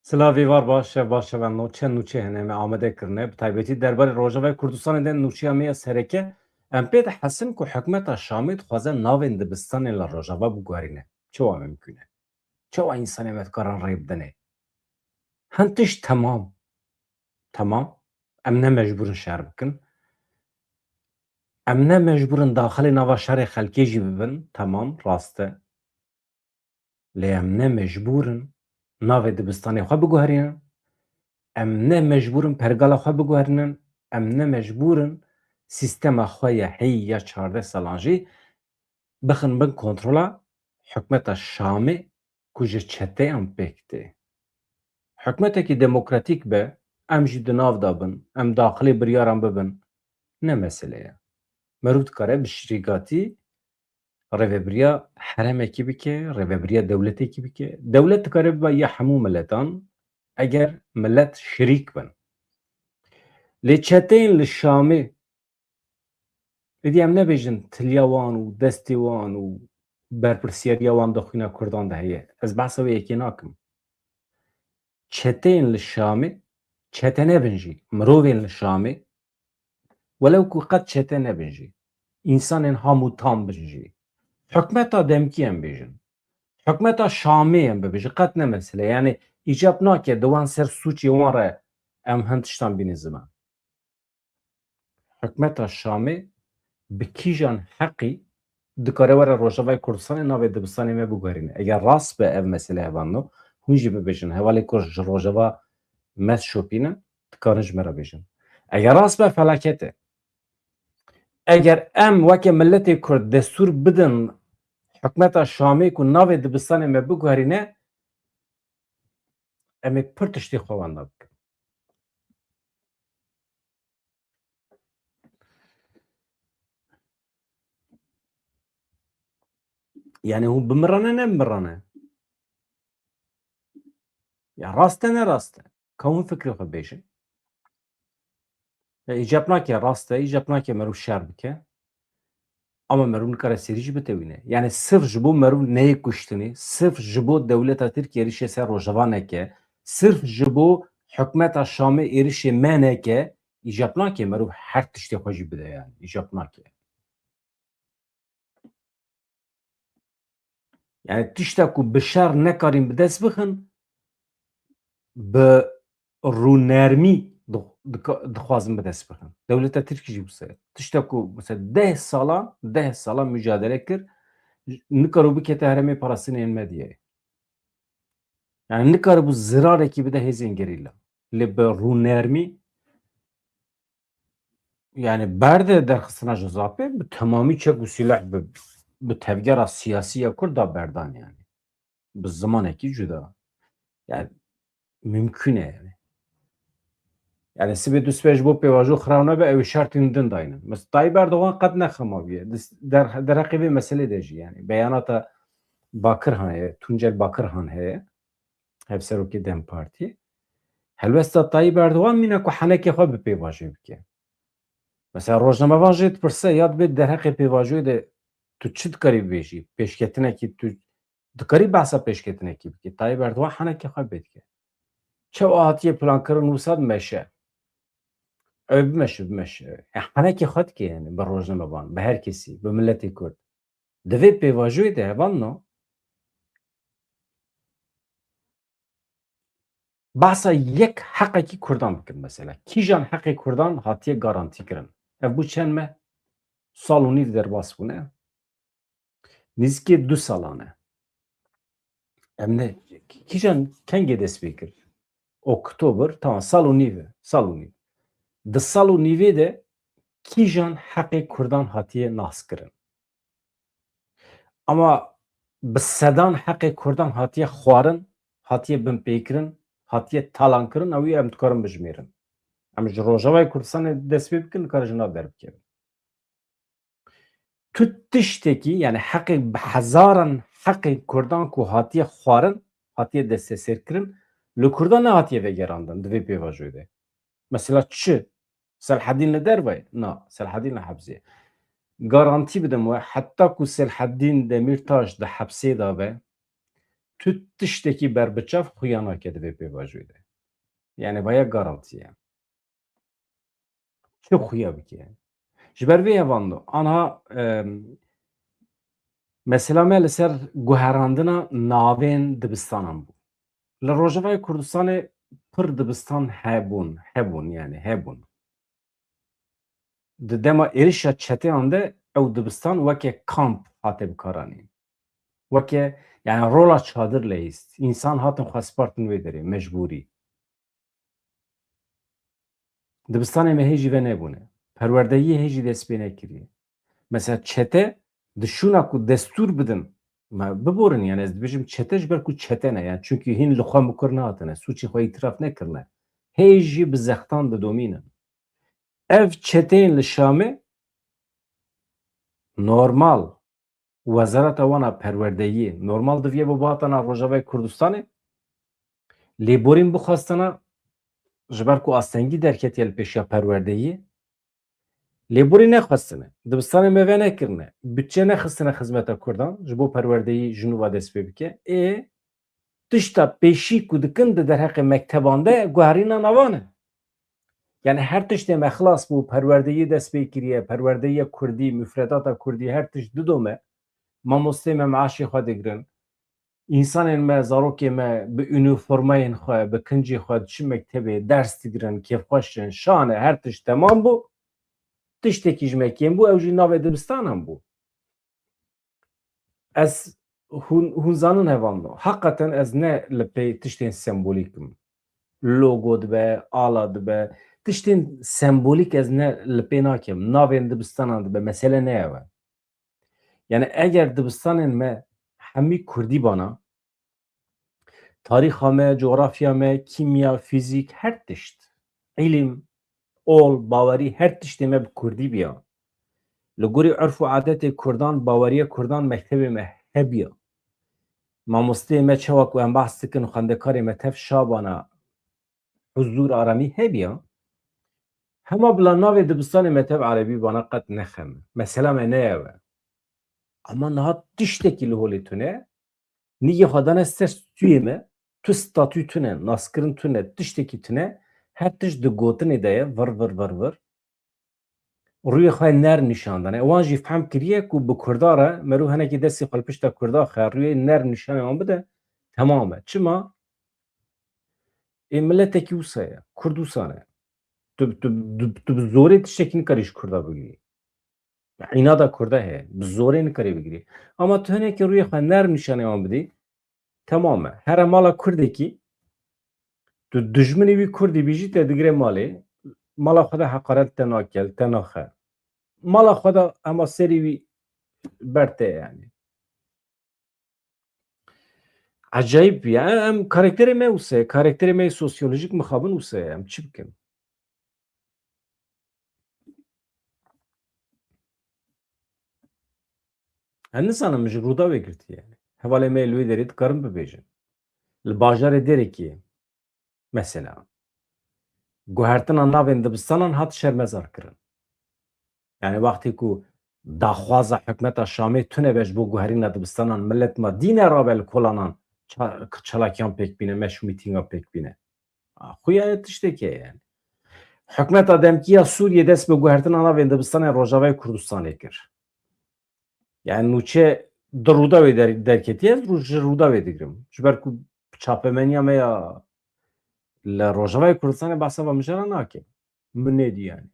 Silavê var baş ve nûçe hene me amade kirine bi taybetî derbarê Rojavayê Kurdistanê de nûçeya me ya sereke em pê dihezin ku hikûmeta Şamê dixwaze navên dibistanê li Rojava biguherîne. Çawa mümkün e? Çawa însanê me dikarin rê bidine? Hin tişt temam. Em ne mecbûrin şer bikin. Em ne mecbûrin daxilê nava şerê xelkê jî bibin. Temam, rast e. Lê em ne mecbûrin navê dibistanê xwe biguherînin. Em ne mecbûrin pergala xwe biguherînin. Em ne mecbûrin sîstema xwe ya heyî ya 14 salan jî bixin bin kontrola hikûmeta Şamê ku ji çeteyan pêk tê. Hikûmetekî demokratîk be, em jî di nav da bin, em daxilê biryaran bibin, ne mesele ye. Merûv dikare bi şîrîgatî rêveberiya herêmekî bike, rêveberiya dewletekî bike. Dewlet dikare bibe ya hemû miletan eger millet şirîk bin. Lê çeteyên li Şamê êdî em nebêjin tiliya wan û destê wan û berpirsyariya wan di xwîna Kurdan de heye. Ez behsa wê yekê nakim. Çeteyên li Şamê, çete nebin jî, mirovên li Şamê, welew ku qet çete nebin jî, însanên ham û tam bin jî, hikûmeta demkî em bêjin, hikûmeta Şamê em bibêjin, qet ne mesele ye. Yani îcab nake di wan ser sûcê wan re em hin tiştan bînîzime. Hikûmeta Şamê bi kîjan heqî dikare were Rojavayê Kurdistanê navê dibistanê me biguherîne. Eger rast be ev mesele hevano, hûn jî bibêjin hevalê ku ji Rojava me şopînin, dikarin ji me re bêjin. Eger rast be felaket e. Eger em weke milletê Kurd destûr bidin hikûmeta Şamê ku navê dibistanê me biguherîne, em ê pir tiştê xwe wenda bikin. Yani hûn bimirane ne bimirane? Ya rast e ne rast e? Ka hûn fikrê xwe bêjin. Îcab nake rast e, îcab nake merûv şer bike. Ama merû nikare serî jî bitewîne. Yani sirf ji bo merû neyê kuştinê, sirf ji bo dewleta Tirkiye êrişê ser Rojava neke, sirf ji bo hikûmeta Şamê êrişê me neke, îcab nake merû her tiştê xwe jî bide yani. İcab nake. Yani tişta ku bi şer nekarîn bi dest bixin, bi rûnermî dixwazin bi dest bixin. Dewleta Tirkî jî wisa ye. Tişta ku mesela 10 salan mücadele kir, nikaro bikete herêmê Palestîniyên Medyayê. Yani nikare bu zirarekî bide hêzên gerîla. Lê bi rûnermî yani berde derxistina ji zapê bi temamî çek û sîleh bi tevgera siyasî ya Kurd da berdan yani. Bi zimanekî cuda. Yani mümkün e yani. Yani sibê du spêj bo pêvajoya xirav nebe ew ê şertên din dayînin. Mesela Tayyip Erdogan qet nexemaviye. Derheqê vê meselê de jî yani. Beyanata Bakirhan heye, Tuncel Bakirhan heye. Hevserokê Dem Partî. Helbesta Tayyip Erdogan mîne ku henekê xwe bi pêvajê bike. Mesela rojnamevan jê dipirse ya dibê derheqê pêvajoyê de tu çi dikarî bibêjî? Pêşketinekî tu dikarî behsa pêşketinekî bikî. Tayyip Erdogan henekê xwe bê dike. Çawa hatiye plankirin wisa dimeşe. Ew bimeşe. Henekê xwe dike yani bi rojnamevan, bi her kesî, bi milletê Kurd. Di vê pêvajoyê de hevano behsa yek heqekî Kurdan bikin mesela. Kîjan heqê Kurdan hatiye garantî kirin? Ev bû çend me? Sal û nîv derbas bûne. Nîzikî 2 salan e. Em ne kîjan kengê dest pê kir? Oktober tamam sal û nîv e. Sal û nîv. Di sal û nîvê de kîjan heqê Kurdan hatiye naskirin? Ama bi sedan heqê Kurdan hatiye xwarin, hatiye binpêkirin, hatiye talankirin ew ê em dikarin bijimêrin. Em ji Rojavayê Kurdistanê dest pê bikin dikare ji nav derbikevin. Tu tiştekî yani heqê bi hezaran heqê Kurdan ku hatiye xwarin, hatiye desteserkirin, li Kurdan ne hatiye vegerandin di vê pêvajoyê de. Mesela çi? Selhedîn li derve? Na, Selhedîn li Hebzê ye. Garantî bidim we heta ku Selhedîn Demirtaş di hepsê da be, tu tiştekî berbiçav xuya nake divê pêvajoyê de. Yani vaya garantiye. Çi xuya bike? Ji ber vê hevan de anha mesela me li ser guherandina navên dibistanan bû. Li Rojavayê Kurdistanê pir dibistan hebûn yani hebûn. Di dema êrişa çeteyan de ew dibistan weke kamp hate bikaranîn. Weke yani rola çadir lehîst. İnsan hatin xwespartin wê derê mecbûrî. Dibistanê me hêjî ve nebûne. Perwerdeyiyê hêjî dest pê nekiriye. Mesela çete dişûna ku destûr bidin biborin yani ez dibêjim çete ji ber ku çete ne yani çünkü hîn li xwe mikir nehatine sûçê xwe îtiraf nekirine. Hêjî bi zextan didomînin. Ev çeteyên li Şamê normal Wezareta wana perwerdeyiyê normal diviye bi hatana Rojavayê Kurdistanê lêborîn bixwastine ji ber ku astengî derketiye li pêşiya perwerdeyiyê lêborî nexwestine. Dibistanê me ve nekirine. Bütçe nexistine xizmeta Kurdan ji bo perwerdeyî jinûva dest pê bike. Tişta pêşî ku dikin di derheqê mekteban de guherîna navan e. Yani her tiştê me xilas bû perwerdeyî dest pê kiriye, perwerdeyiya Kurdî, müfredata Kurdî her tişt didome mamosteyê me meaşê xwe digirin. İnsanên me, zarokê me bi ünîformayên xwe, bi kincê xwe diçin mektebê ders digirin, kêfxweş in, şan e her tişt temam bû. Tiştekî ji me kêm bû ew jî navê dibistanan bû. Ez hûn zanin hevan da. Heqeten ez ne li pê tiştên sembolîk im. Logo dibe, ala dibe. Tiştên sembolîk ez ne li pê nakim. Navên dibistanan dibe. Mesele ne ew e? Yani eger dibistanên me hemî Kurdî bana tarîxa me, coğrafya me, kimya, fîzik her tişt. İlim, ol, bawerî her tiştê me bi Kurdî biya. Li gorî urf û adetê Kurdan, baweriya Kurdan mektebê me hebiya. Mamosteyê me çawa ku em behs dikin û xwendekarê me tev şabana huzûr aramî hebiya. Hema bila navê dibistanê me tev erebî bana qet nexeme. Mesela me ne ew e. Ama niha tiştekî li holê tune nîgê xwe dane ser stûyê me tu statû tune, naskirin tune, tiştekî tune her tişt di gotinê de ye vir vir vir vir. Rûyê xwe ner nîşan dane. Wan jî fehm kiriye ku bi Kurda re merû hinekî destê xwe li pişta Kurda xe rûyê ner nîşanê wan bide temam e. Çima? Milletekî wisa ye. Kurd wisa ne. Tu bi zorê tiştekî nikarî ji Kurda bigirî. İnada Kurda heye. Bi zorê nikarî bigirî. Ama tu hinekî rûyê xwe ner nîşanê wan bidî temam e. Here mala Kurdekî tu dijminê wî Kurdî bîjî te digire malê mala xwe de heqaret te nakel, te naxe. Mala xwe de hema serî wî ber te yani. Acayip ya. Em karakterê me wisa ye. Karakterê me sosyolojik mixabin wisa ye. Em çi bikin? Em nizanim min ji Rûdawê girtiye. Hevalê me li wê derê dikarin bibêjin. Li bajarê Dêrekî mesela guhertina navên dibistanan hat şermezarkirin. Yani wextê ku daxwaza hikûmeta Şamê tune be ji bo guherîna dibistanan millet ma dîne rabe li kolanan çalakiyan pêk bîne, meşrûmîtînga pêk bîne. Xuya tiştekî ye yani. Hikûmeta demkîya Sûriyê dest bi guhertina navên dibistanên Rojavayê Kurdistanê kir. Yani nûçe di Rûdawê derketiye ez ji Rûdawê digirim. Ji ber ku çapemeniya me ya li Rojavayê Kurdistanê behsa mijara nake. Min nedî yani.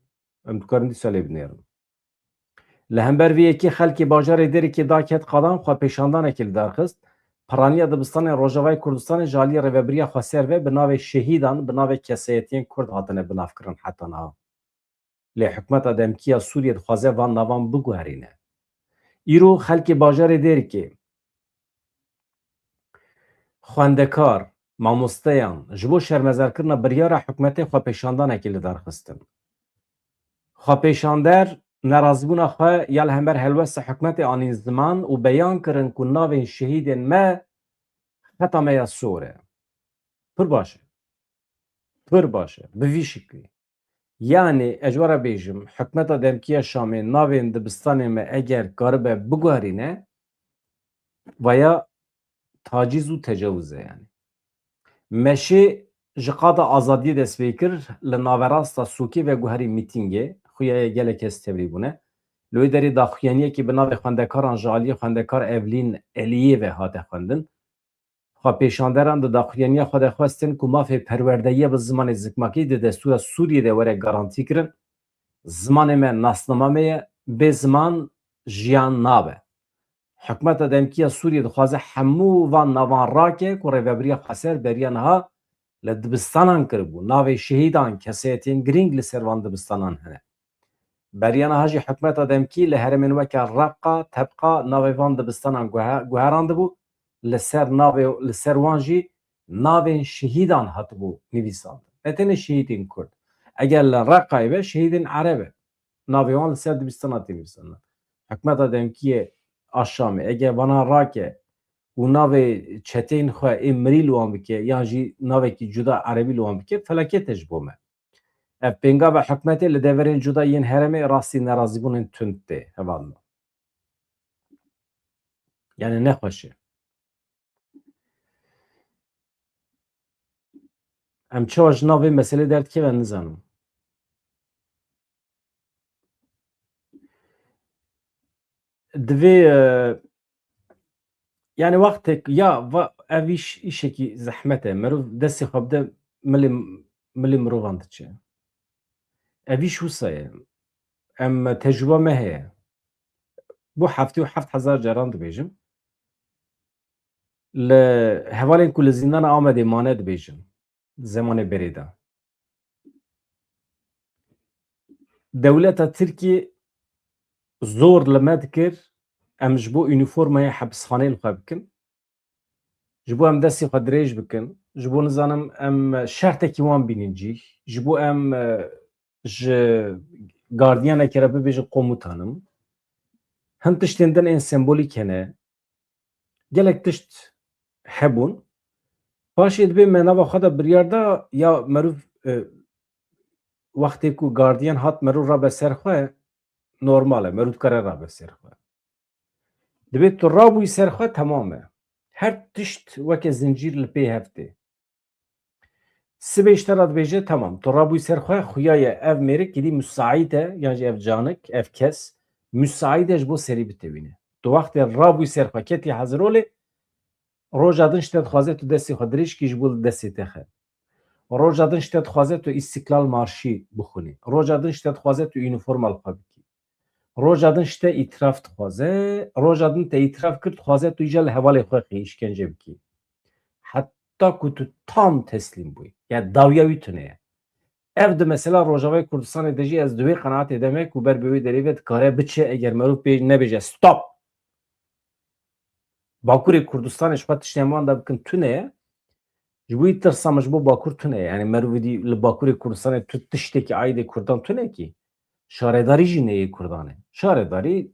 Em dikarin dîsa lê binêrin. Li hember vê yekê xelkê bajarê Dêrekê daket qadan xwe pêşandanekê li derxist. Piraniya dibistanên Rojavayê Kurdistanê ji aliyê rêveberiya Xweser ve bi navê şehîdan bi navê kesayetiyên Kurd hatine binavkirin heta niha. Lê hikûmeta demkîya Sûriyê dixwaze van navan biguherîne. Îro xelkê bajarê Dêrikê xwendekar, mamosteyan ji bo şermezarkirina biryara hikûmetê xwepêşandanekê li derxistin. Xwepêşander nerazîbûna xwe ya li hember helwesta hikûmetê anîn ziman û beyan kirin ku navên şehîdên me heta me ya sor e. Pir baş e. Pir baş e. Bi vî şiklî. Yani ez were bêjim hikûmeta demkîya Şamê navên dibistanê me eger karibe biguherîne veya taciz û tecawüz e yani. Meşê ji qada azadiyê dest pê kir li naverasta Sûkê ve guherî mîtîngê xuya gelek ez tevlî bûne. Li wê derê daxuyaniyekî bi navê xwendekaran ji aliyê xwendekar Evlîn Eliyê ve hate xwendin. Xwepêşanderan di daxuyaniya xwe de xwestin ku mafê perwerdeyî bi zimanê zikmakî di destûra Sûriyê de were garantî kirin. Zimanê me nasnama me ye, bê ziman jiyan nabe. Hikûmeta Demkî ya Sûriyê dixwaze hemû van navan rake ku Rêveberiya Xweser beriya niha li dibistanan kiribû. Navê şehîdan keseyetên giring li ser van dibistanan hene. Beriya niha jî hikûmeta Demkî li herêmên weke Reqqa, Tebqa navê van dibistanan guherandibû. Li ser wan jî navên şehîdan hatibû nivîsandin. Ne tenê şehîdên Kurd. Eger li Reqqayê be şehîdên Ereb e. Navê wan li ser dibistana tê nivîsandin. Hikûmeta Demkîyê a Şamê eger vana rake û navê çeteyên xwe ê mirî li wan bike yan jî navekî cuda Erebî li wan bike felaket e ji bo me. Ev pêngava hikûmetê li deverên cuda yên herêmê rastî nerazîbûnên tund tê hevalna. Yani nexweş e. Em çawa ji navê meselê derdikevin nizanim. Divê yani wextek ya ev îşekî zehmet e. Mirov destê xwe bide milê mirovan diçe. Ev îş wisa ye. Em tecrüba me heye. Bu heftê û heft hezar caran dibêjim. Li hevalên ku li zîndana Amedê mane dibêjim. Zemanê berê de. Dewleta Tirkiye zor li me dikir em ji bo înîformaya hebsxaneyê li xwe bikin. Ji bo em destê xwe dirêj bikin. Ji bo nizanim em şertekî wan bînin cih. Ji bo em ji gardiyaneke re bibêjin komutanım. Hin tiştên din ên sembolîk hene. Gelek tişt hebûn. Paşê dibê me nava xwe de biryar da ya merûv wextê ku gardiyan hat merûv rabe ser xwe normal e. Merûv dikare rabe ser xwe. Dibê tu rabûyî ser xwe temam e. Her tişt weke zincîr li pê heftê. Sibê ji te re dibêje temam. Tu rabûyî ser xwe xuya ye ev mêrik êdî müsaîd e yan jî ev canik, ev kes müsaîd e ji bo serî bitewîne. Tu wextê rabûyî ser xwe ketî hezirolê roja din ji te dixwaze tu destê xwe dirêj kî ji bo destê te xe. Roja din ji te dixwaze tu îstiklal marşî bixwînî. Roja din ji te dixwaze tu înîforma li xwe bikî. Roja din ji te îtiraf dixwaze. Roja din te îtiraf kir dixwaze tu îja li hevalê xwe xî îşkence bikî. Heta ku tu tam teslîm bûyî. Yani dawiya wî tune ye. Ev di mesela Rojavayê Kurdistanê de jî ez di wê qenaetê de me ku ber bi wê derê ve dikare biçe eger merûv nebêje stop. Bakurê Kurdistanê ji xwe tiştên wan de bikin tune ye. Ji bo wî tirsa me ji bo Bakur tune ye. Yani merûv dî li Bakurê Kurdistanê tu tiştekî aîdê Kurdan tune kî. Şaredarî jî neyê Kurdan e. Şaredarî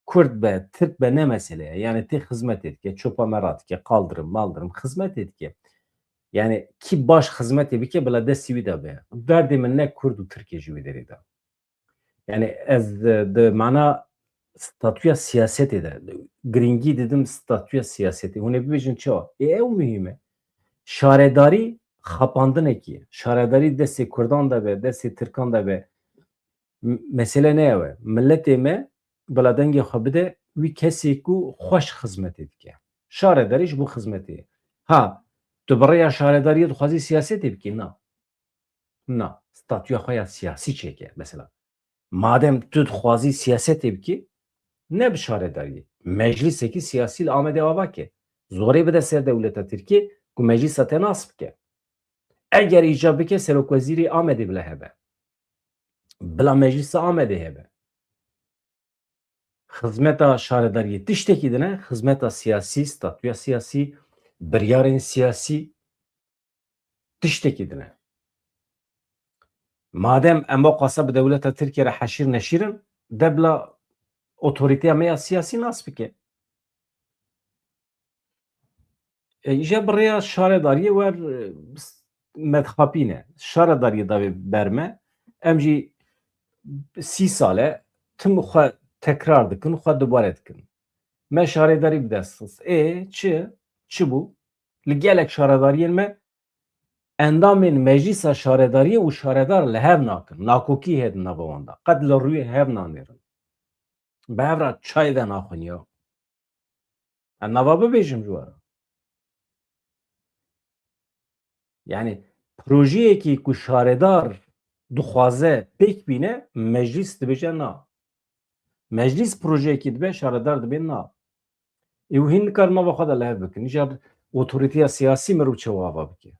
Kurd be, Türk be ne mesele ye. Yani tê xizmetê dike, çopa me ra dike, qaldırım, maldırım xizmetê dike. Yani ki baş xizmetê bike bila destî wî de be. Derdê min ne Kurd û Tirkiye ji wê derê de. Yani ez di mana statûya siyasetê de giringî didim statûya siyasetê. Hûn ê bibêjin çawa? Ew mühîm e. Şaredarî xapandinekî ye. Şaredarî destê Kurdan de be, destê Tirkan de be. Mesele ne ye? Milletê me bila dengê xwe bide wî kesê ku xweş xizmetê dike. Şaredarî ji bo xizmetê ye. Ha, tu bi rêya şaredariyê dixwazî siyasetê bikî? Na. Na. Statûya xwe ya siyasî çêke mesela. Madem tu dixwazî siyasetê bikî, ne bi şaredariyê. Meclisekî siyasî li Amedê ava ke. Zorê bide ser dewleta Tirkiye ku meclisa te nas bike. Eger îcab bike Serokwezîrê Amedê bile hebe. Bila meclisa Amedê hebe. Xizmeta şaredariyê tiştekî dine, xizmeta siyasî, statûya siyasî, biryarên siyasî tiştekî dine. Madem em xwasa bi dewleta Tirkiye re heşîr neşîrin, de bila otorîteya me ya siyasî nas bike. Îja bi rêya şaredariyê wer medxapîne. Şaredariyê davê berme, em jî 30 sal e tim xwe tekrar dikin, xwe dubare dikin. Me şaredarî bi dest xist. Çi? çi bû? Li gelek şaredariyên me endamên meclîsa şaredariyê û şaredar li hev nakin. Nakokî heye di nava wan de. Qet li rûyê hev nanêrin. Bi hev re çay ve naxwin ya. Em nava bibêjim ji we re. Yani projeyekî ku şaredar dixwaze pêk bîne meclîs dibêje na. Meclîs projeyekî dibe şaredar dibe na. Ew hîn nikarin nava xwe de li hev bikin. Îja otorîteya siyasî mirov çawa ava bike.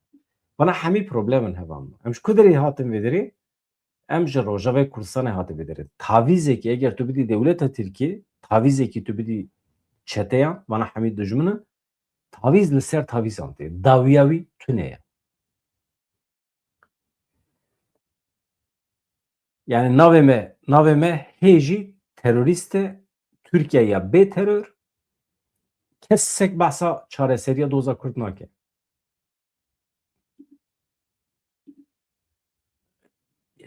Bana hemî problemin hevan me. Em ji ku derê hatin vê derê? Em ji Rojavayê Kurdistanê hatî vê derê. Tavîzekî eger tu bidî dewleta Tirkiyê, tavîzekî tu bidî çeteyan, bana hemî dijmin in, tavîz li ser tavîzan tê. Dawiya wî tune ye. Yani navê me hê jî terorîst e, Tirkiye ya bê teror, kesek behsa çareseriya doza Kurd nake.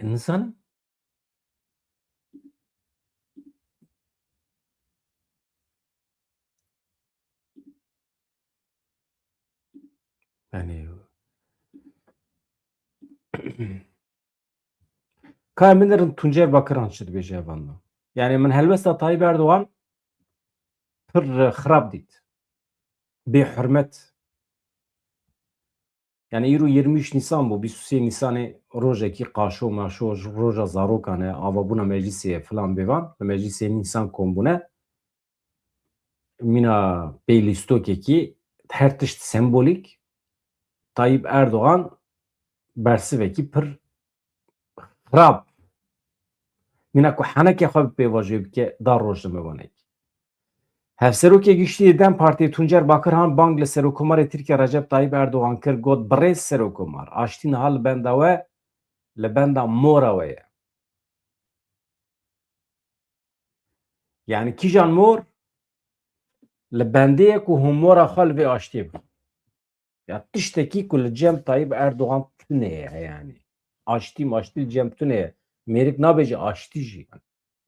Nizanim yani ka min derin Tuncer Bakiran çi dibêje evan me. Yani min helbesta Tayyip Erdoğan pir xirab dît. Bê hürmet. Yani îro 23 Nisan bû, 23 Nisanê rojekî qaşo maşo roja zarokan e, avabûna meclîsê filan bêvan, li meclîsê Nisan kombûne mîna pêlîstokekî her tişt sembolîk Tayyip Erdoğan bersivekî pir xirab mîna ku henekê xwe bi pêvajî bike da roj li mêvanekî. Hevserokê giştî Dem Partiyê Tuncer Bakirhan bang li Serokkomarê Tirkiye Recep Tayyip Erdoğan kir got birêz Serokkomar aştî niha li benda we li benda mora we ye. Yani kîjan mor li bendê ku hûn mora xwe li vê aştiyê bike. Ya tiştekî ku li cem Tayyip Erdoğan tune ye yani. Aştî maştî li cem tune ye. Mêrik nabêje aştî jî.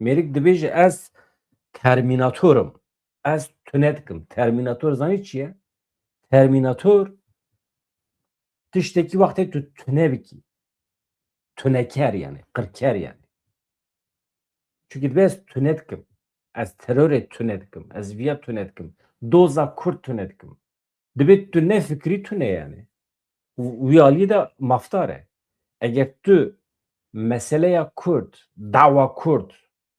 Mêrik dibêje ez termînatorim. Ez tune dikim. Termînator zanî çi ye? Termînator tiştekî wextê tu tune bikî. Tuneker yani. Qirker yani. Çünkü dibe ez tune dikim. Ez terorê tune dikim. Ez viya tune dikim. Doza Kurd tune dikim. Dibe tu ne fikrî tune yani. Wî aliyê de mafdar e. Eger tu meseleya Kurd, dava Kurd,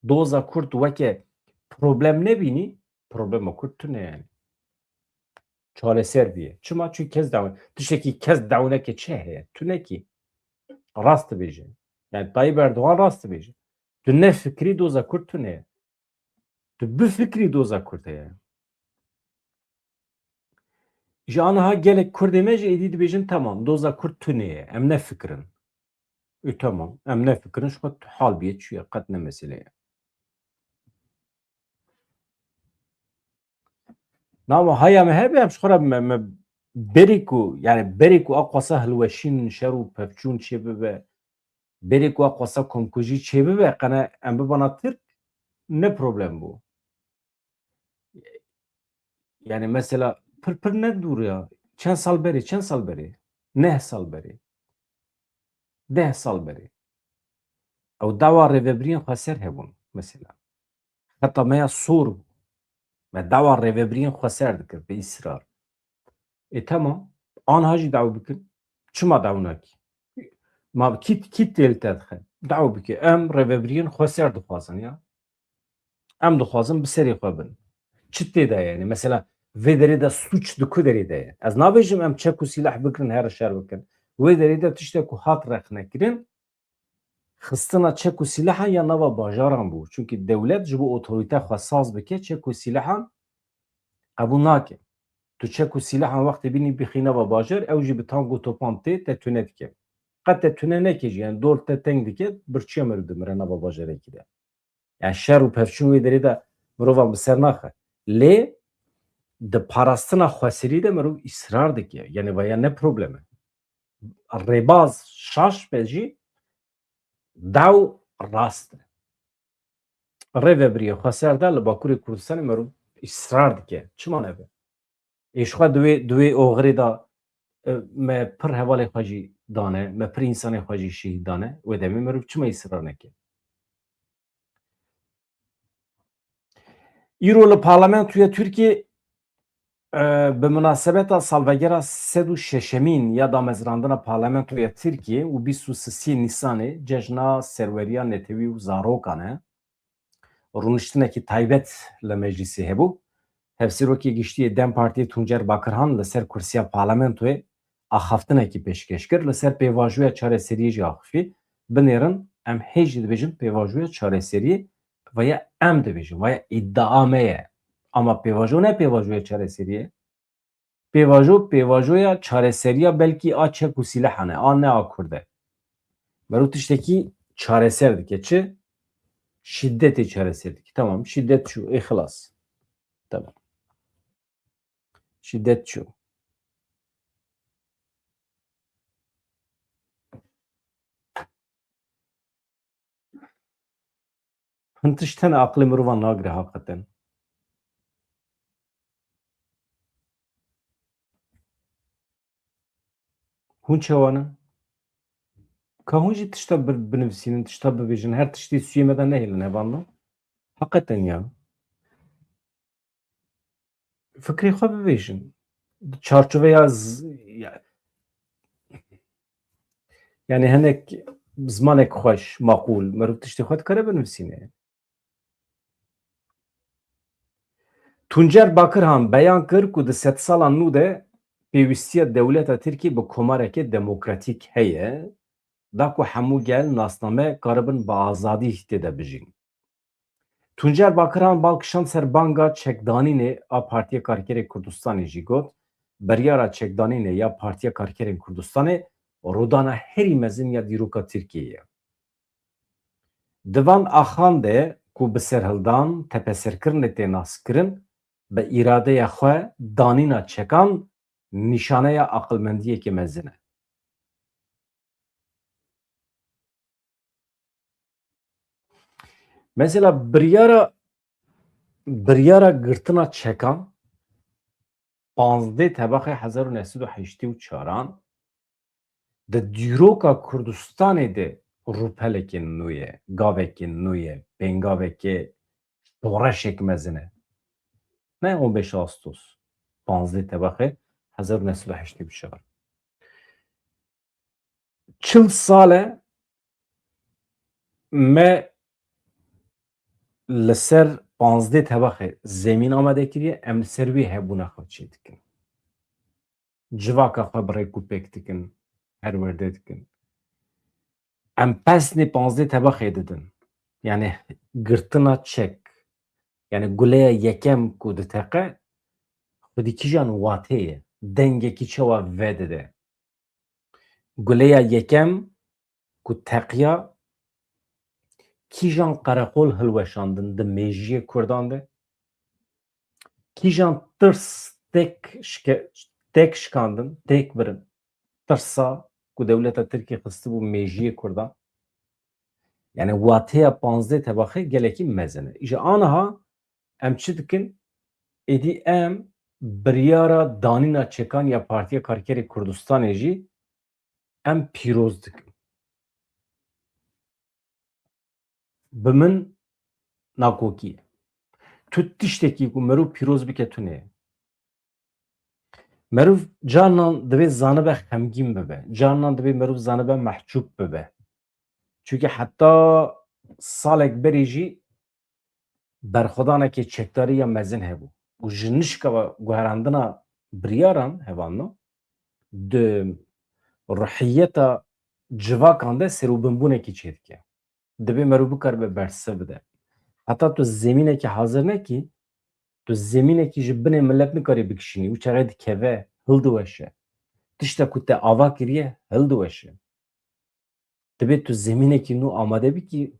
doza Kurd weke problem nebînî, problema Kurd tune yani. Çareser bîye. Çima? Çünkü kes dawe. Tiştekî kes dawineke çi heye? Tunekî. Rast dibêje. Yani Tayyip Erdoğan rast dibêje. Tu ne fikrî doza Kurd tune ye. Tu bi fikrî doza Kurd heye. Ji aniha gelek Kurdê me jî êdî dibêjin temam doza Kurd tune ye. Em ne fikirin. Tamam. Em ne fikirin ji xwe hal bîye çi ye. Qet ne mesele ye. Nama haya me hebe em ji xwe re me berê ku yani berê ku a xwesa hilweşîn şer û pevçûn çê bibe berê ku a xwesa komkujî çê bibe qene em bibana Tirk ne problem bû. Yani mesela pir ne dûr ya. Çend sal berê? 9 sal berê. 10 sal berê. Ew dawa rêveberiyên xweser hebûn mesela. Heta me ya sor bû. Me dawa rêveberiyên xweser dikir bi îsrar. Temam. Aniha jî daw bikin. Çima daw nakî? Ma kî têl te dixe? Daw bike. Em rêveberiyên xweser dixwazin ya. Em dixwazin bi serê xwe bin. Çi tê de yani? Mesela vê derê de suç di ku derê de ye? Ez nabêjim em çek û sîlah bikirin here şer bikin. Wê derê de tiştek ku hat rexnekirin xistina çek û sîlahan ya nava bajaran bû. Çünkü dewlet ji bo otorîte xwe saz bike çek û sîlahan qebûl nake. Tu çek û sîlahan wextê bînî bixî nava bajar ew jî bi tang û topan tê te tune dike. Qet te tune neke jî yani dor te teng dike birçiya mirov dimire nava bajarekî de. Yani şer û pevçûn wê derê de mirovan bi ser naxe. Lê di parastina xweserî de mirov îsrar dike. Yani veya ne probleme? Rêbaz şaş be jî daw rast e. Rêveberiya xweser de li Bakurê Kurdistanê mirov îsrar dike. Çima nebe? Eşxa دوی اوغری دا me pir hevalê xwe jî dane, me pir însanê xwe jî şîhî dane, wê demê mirov çima îsrar neke? Îro li Parlamentoya Tirkiye bi münasebeta salvegera sed û şeşemîn ya damezrandina Parlamentoya Tirkiye û bîst û sisî Nîsanê cejna serweriya Netewî û zarokan e. Rûniştinekî taybet li meclîsê hebû. Hevsîrokê giştiyê Dem Partiyê Tuncer Bakirhan li ser kursiya Parlamentoyê axaftinekî pêşkêş kir li ser pêvajoya çareseriyê jî axivî. Binêrin em hê jî dibêjin pêvajoya çareseriyê veya em dibêjin veya îddia me ye. Ama pêvajo ne pêvajoya çareseriyê? Pêvajoya çareseriya belkî a çek û sîlehan e, a ne a Kurd e. Merû tiştekî çareser dike. Çi? Şiddetê çareser dike. Tamam, şiddet çû, xilas. Tamam. Şiddet çû. Hin tiştene aqlê mirovan nagire heqetin. Hûn çawan in? Ka hûn jî tişta binivîsînin, tişta bibêjin, her tiştî sûyê me de nehêlin hevalno? Heqetin ya. Fikrê xwe bibêjin. Çarçoveya yani hinek zimanek xweş, maqûl, merov tiştê xwe dikare binivîsîne. Tuncer Bakirhan beyan kir ku di sed sala nû de pêwîstiya dewleta Tirkiye bi komarekê demokratîk heye, da ku hemû gel nasname karibin bi azadî têde bijîn. Tuncer Bakirhan balkişand ser banga çekdanînê a Partiya Karkerê Kurdistanê jî got, biryara çekdanînê ya Partiya Karkerên Kurdistanê rodana herî mezin ya dîroka Tirkiyeyê ye. Di van axan de ku bi serhildan, tepeserkirinê tê naskirin, bi îradeya xwe danîna çekan nîşaneya aqilmendiyekê mezin e. Mesela biryara girtina çekan panzdê tebaxê 1984 di dîroka Kurdistanê de rûpelekên nû ye, gavekên nû ye, pêngavekê şoreşek mezin e. Ne 15 Ağustos. Panzdê tebaxê 1984. Çil sal e me li ser panzdê tebaxê zemîn amade kiriye, em li ser wê hebûna xwe çê dikin. Civaka xwe bi rêk û pêk dikin, herwerdê dikin. Em pesnê panzdê tebaxê didin. Yani girtina çek. Yani guleya yekem ku diteqe xwedî kîjan watê ye. Dengekî çawa vedide. Guleya yekem ku teqiya kîjan qereqol hilweşandin di mêjiyê Kurdan de? Kîjan tirs têk şikandin, têk birin. Tirsa ku dewleta Tirkiye xistibû mêjiyê Kurdan. Yani watêya panzdê tebaxê gelekî mezin e. Îja aniha em çi dikin? Êdî em biryara danîna çekan ya Partiya Karkerê Kurdistanê jî em pîroz dikin. Bi min nakokî ye. Tu tiştekî ku merû pîroz bike tu neyê. Merûv carinan divê zanibe xemgîn bibe. Carinan divê merûv zanibe mehcûb bibe. Çünkü heta salek berê jî berxwedanekê çekdarî ya mezin hebû. û ji nişka guherandina biryaran hevalno di rihiyeta civakan de serûbinbûnekî çê dike. Divê merû bikaribe bersiv bide. Heta tu zemînekî hazir nekî, tu zemînekî ji binê millet nikarî bikişînî û çare dikeve, hil diweşe. Tiştek ku te ava kiriye, hil diweşe. Divê tu zemînekî nû amade bikî,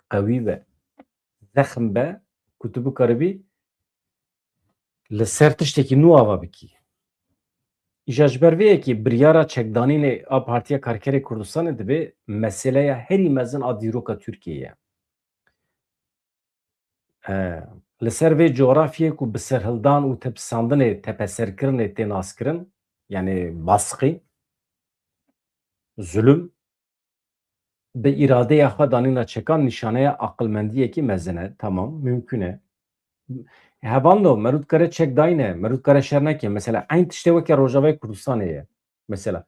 qewî be, zexm be ku tu bikaribî li ser tiştekî nû ava bikî. Îja ji ber vê yekê biryara çekdanînê a Partiya Karkerê Kurdistanê dibe meseleya herî mezin a dîroka Tirkiyeyê ye. li ser vê coğrafyayê ku bi serhildan û tepsandinê tepeserkirinê tê naskirin, yani baskî, zulüm, bi îradeya xwe danîna çekan nîşaneya aqilmendiyekî mezin e. Tamam, mümkün e. Hevando me rû dikare çek dayîne, me rû dikare şer neke. Mesela eyn tiştê weke Rojavayê Kurdistanê ye. Mesela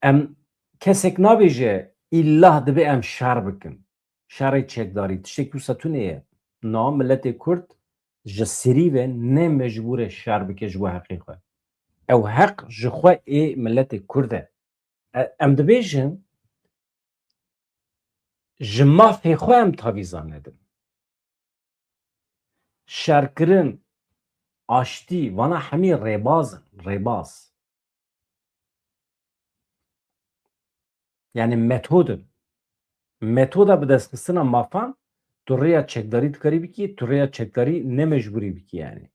em kesek nabêje îllah dibe em şer bikin. Şerê çekdarî tiştekî wisa tunê ye. Na milletê Kurd ji serî ve ne mecbûr e şer bike ji bo heqê xwe. Ew heq ji xwe ê milletê Kurd e. Em dibêjin ji mafê xwe em tavîzan nedin. Şerkirin, aştî, vana hemî rêbaz in, rêbaz. Yani metodin. Metoda bi destxistina mafan tu rêya çekdarî dikarî bikî, tu rêya çekdarî ne mecbûrî bikî yani.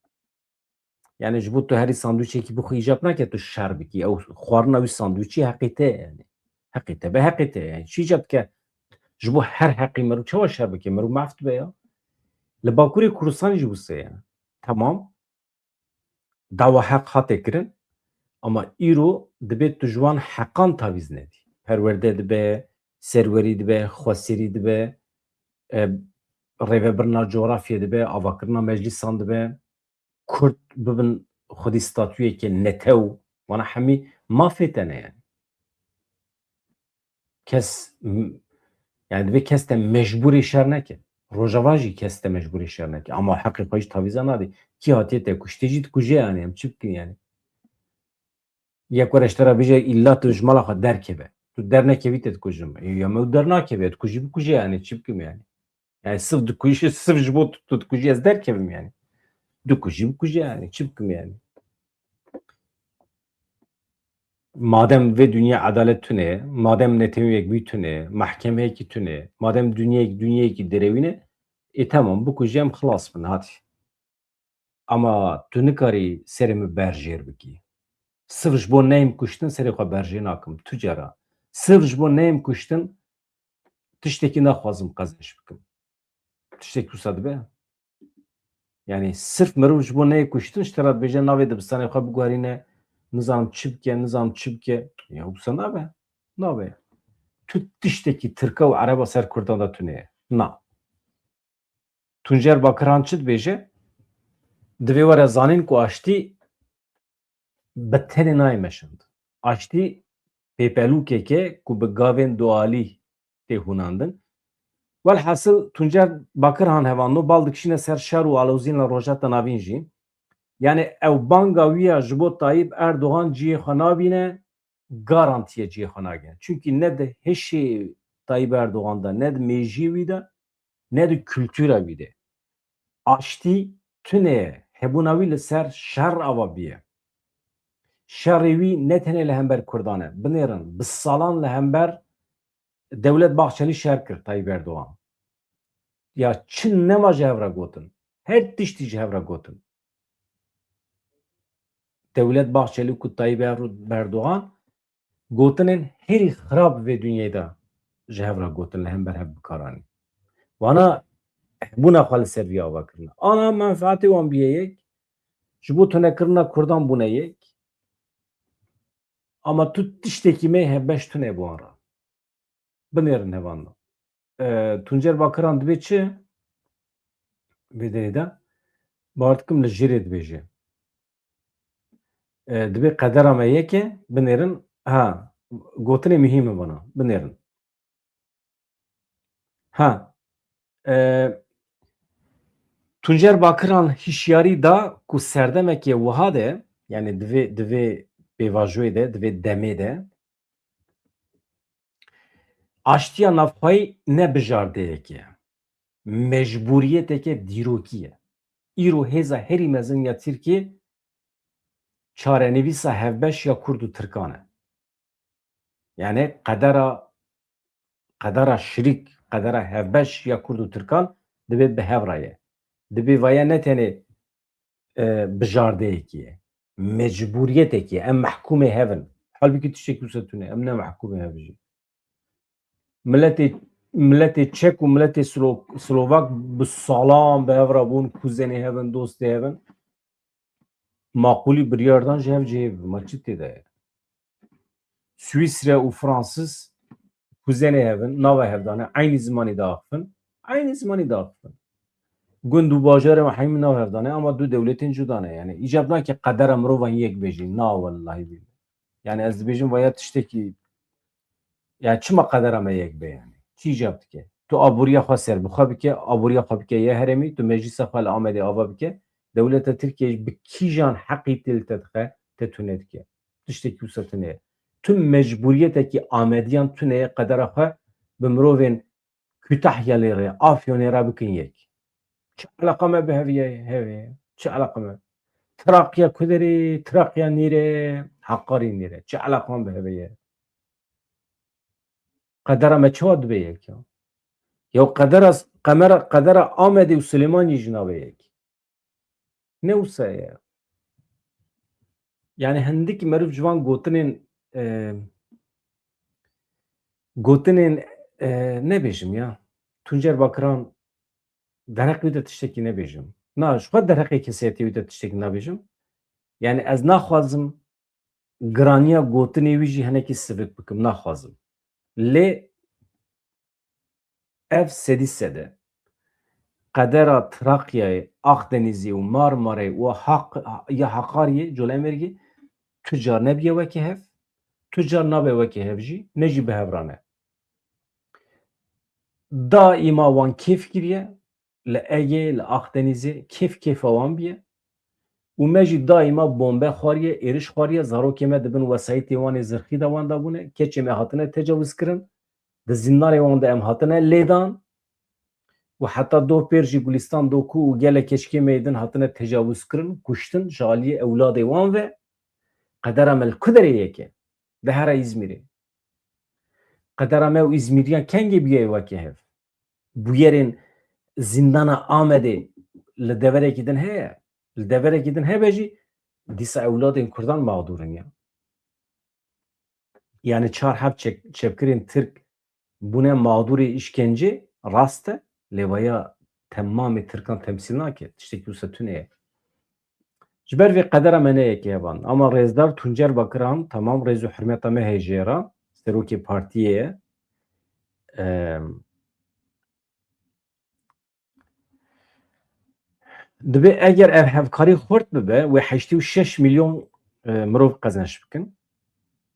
Yani ji bo tu herî sandwîçekî bixwî îcab nake tu şer bikî. Ew xwarina wî sandwîçî heqê te ye yani. Heqê te be heqê te ye. Yani çi îcab dike ji bo her heqî me rû çawa şer bike? Me rû maf dibe ya. Li Bakurê Kurdistanê jî wisa ye. Tamam, dawa heq hate kirin ama îro dibe tu ji wan heqan tavîz nedî. Perwerde dibe, serwerî dibe, xweserî dibe, rêvebirina coğrafyê dibe, avakirina meclîsan dibe, Kurd bibin xwedî statûyekê netew, wana hemî mafê te ne yani. Kes yani dibe kes te mecbûrê şer neke. Rojava jî kes te mecbûrê şer neke. Ama heqê xwe jî tavîza nadî. Kî hatiye te kuştê jî dikuje yani em çi bikin yani. Yek were ji te re bêje îlla tu ji mala xwe derkeve. Tu dernekevî te dikujin. Ya me dernakeve dikujî bikuje yani çi bikim yani. Yani sırf dikujî sırf ji bo tu dikujî ez derkevim yani. Dikujî bikuje yani çi bikim yani. Madem vê dünya edalet tune, madem netewiyek wî tune, mehkemeyekî tune, madem dünyayekî derewîne, tamam bikuje em xilas bin hatî. Ama tu nikarî serê min berjêr bikî. Sırf ji bo neyêm kuştin serê xwe berjê nakim. Tu cara. Sırf ji bo neyêm kuştin tiştekî naxwazim qezeş bikim. Tiştekî wisa dibe? Yani sırf mirov ji bo neyê kuştin ji te re dibêje navê dibistanê xwe biguherîne, nizanim çi bike, nizanim çi bike. Ya wisa nabe. Nabe. Tu tiştekî Tirka û Ereba ser Kurdan da tune ye. Na. Tuncer Bakiran çi dibêje? Divê were zanîn ku aştî bi tenê nayê meşind. Aştî pêpelûkek e ku bi gavên doalî tê hûnandin. Welhasıl Tuncer Bakiran hevano bal dikişîne ser şer û alozîna rojata navîn jî. Yani ew banga wî ya ji bo Tayyip Erdogan ciyê xwe nabîne, garantiye ciyê xwe nagihîne. Çünkü ne de hişê Tayyip Erdogan'da, ne de mêjiyê wî de, ne de kültûra wî de. Aştî tune ye. Hebûna wî li ser şer ava bîye. Şerê wî ne tenê li hember Kurdan e. Binêrin, bi salan li hember Devlet Bahçeli şer kir Tayyip Erdogan. Ya çi nema ji hev re gotin. Her tiştî ji hev re gotin. Devlet Bahçeli ku Tayyip Erdogan gotinên herî xirab vê dünyayê de ji hev re gotin li hember hev bikaranî. Wana hebûna xwe li ser vî ava kirine. Ana menfaetê wan bîye yek, ji bo tunekirina Kurdan bûne yek. Ama tu tiştekî me hevbeş tune bu wan re. Binêrin hevan da. Tuncer Bakiran dibe çi? Vê derê de bar dikim li jêrê dibêje. Dibe qedera me yek e, binêrin, ha, gotinê mihîm e bana, binêrin. Ha, Tuncer Bakiran hişyarî da ku serdemekê wiha de, yani divê pêvajoyê de, divê demê de aştiya navxwayî ne bijardeyek e. Mecburiyeteke dîrokî ye. Îro hêza herî mezin ya Tirkiye çarenivîsa hevbeş ya Kurd û Tirkan e. Yani qedera şirîk, qedera hevbeş ya Kurd û Tirkan dibe bi hev re ye. Dibe vaya ne tenê bijardeyekî ye. Mecburiyetekî ye. Em mehkûmê hevin. Halbuki tiştekî wisa tune. Em ne mehkûmê hev jî. Milletê milletê Çek û milletê Slovak bi salan bi hev rabûn, kuzenê hevin, dostê hevin. Maqûlî biryardan ji hev cihê ma çi têde ye? Swîsre û Fransız kuzenê hevin, nava hevdane, aynî zimanê de axivin, aynî zimanê de axivin. Gund û bajarê me hemî nav hevdane ama du dewletên cuda ne. Yani îcab nake qedera mirovan yek bêjî. Na wellahî bî. Yani ez dibêjim vaya tiştekî yani çima qedera me yek be yani. Çi îcab dike? Tu aboriya xwe serbixwe bike, aboriya xwe bike ya herêmî, tu meclîsa xwe li Amedê ava bike, dewleta Tirkiyeyê bi kîjan heqî tê li te dixe, te tune dike. Tiştekî wisa tune ye. Tu mecburiyetekî Amediyan tune ye qedera xwe bi mirovên Kütahyalê re, Afyonê re bikin yek. Çi eleqa me bi heviyê hevê? Çi eleqa me? Trakya Kuderê, Trakya nîre, Heqarê nîre. Çi eleqan bi hevê ye? Qedera me çawa dibe yek ya? Ya qedera Amedê û Silêmaniyê jî nabe yek. Ne wisa ye? Yani hindikî meriv ji van gotinên nebêjim ya. Tuncer Bakiran dereqê wî de tiştekî nebêjim. Na, ji xwe dereqê kesayetî wî de tiştekî nabêjim. Yani ez naxwazim giraniya gotinê wî jî hinekî sivik bikim, naxwazim. Lê ev sedî sede qedera Trakyayê, Axdenîzê û Marmarayê û ya Heqariyê Colemêrgê tu car nebiye wekî hev, tu car nabe wekî hev jî, ne jî bi hevran e. Daîma wan kêf kiriye, li Egê, li Axdenîzê kêfa wan biye û me jî daîma bombe xwariye, êriş xwariye, zarokê me dibin wesayîtê wanê zirxî de wan dabûne, keçê me hatine tecawûz kirin, di zindanê wan de em hatine lêdan û heta doh pêr jî Gulistan Doku û gelek keçikê me din hatine tecawûz kirin, kuştin ji aliyê ewladê wan ve qedera me li Kuderê yeke, di here İzmîrê. Qedera me û İzmîriyan kengê bûye wekî hev. Bûyerên zindana Amedê li deverekî din heye, li deverekî din hebe jî dîsa ewladên Kurdan mağdûrin ya. Yani çar hev çepkirên Tirk bûne mağdûrê îşkence rast e, lê vaya temamê Tirkan temsîl nake. Tiştekî wisa tune ye. Ji ber vê qedera me ne yekê hevan. Ama Rêzdar Tuncer Bakiran tamam rêz û hirmeta me heye jêra, serokê partiyê ye. Dibe eger ev hevkarî xurt bibe wê 86 milyon mirov qezenç bikin.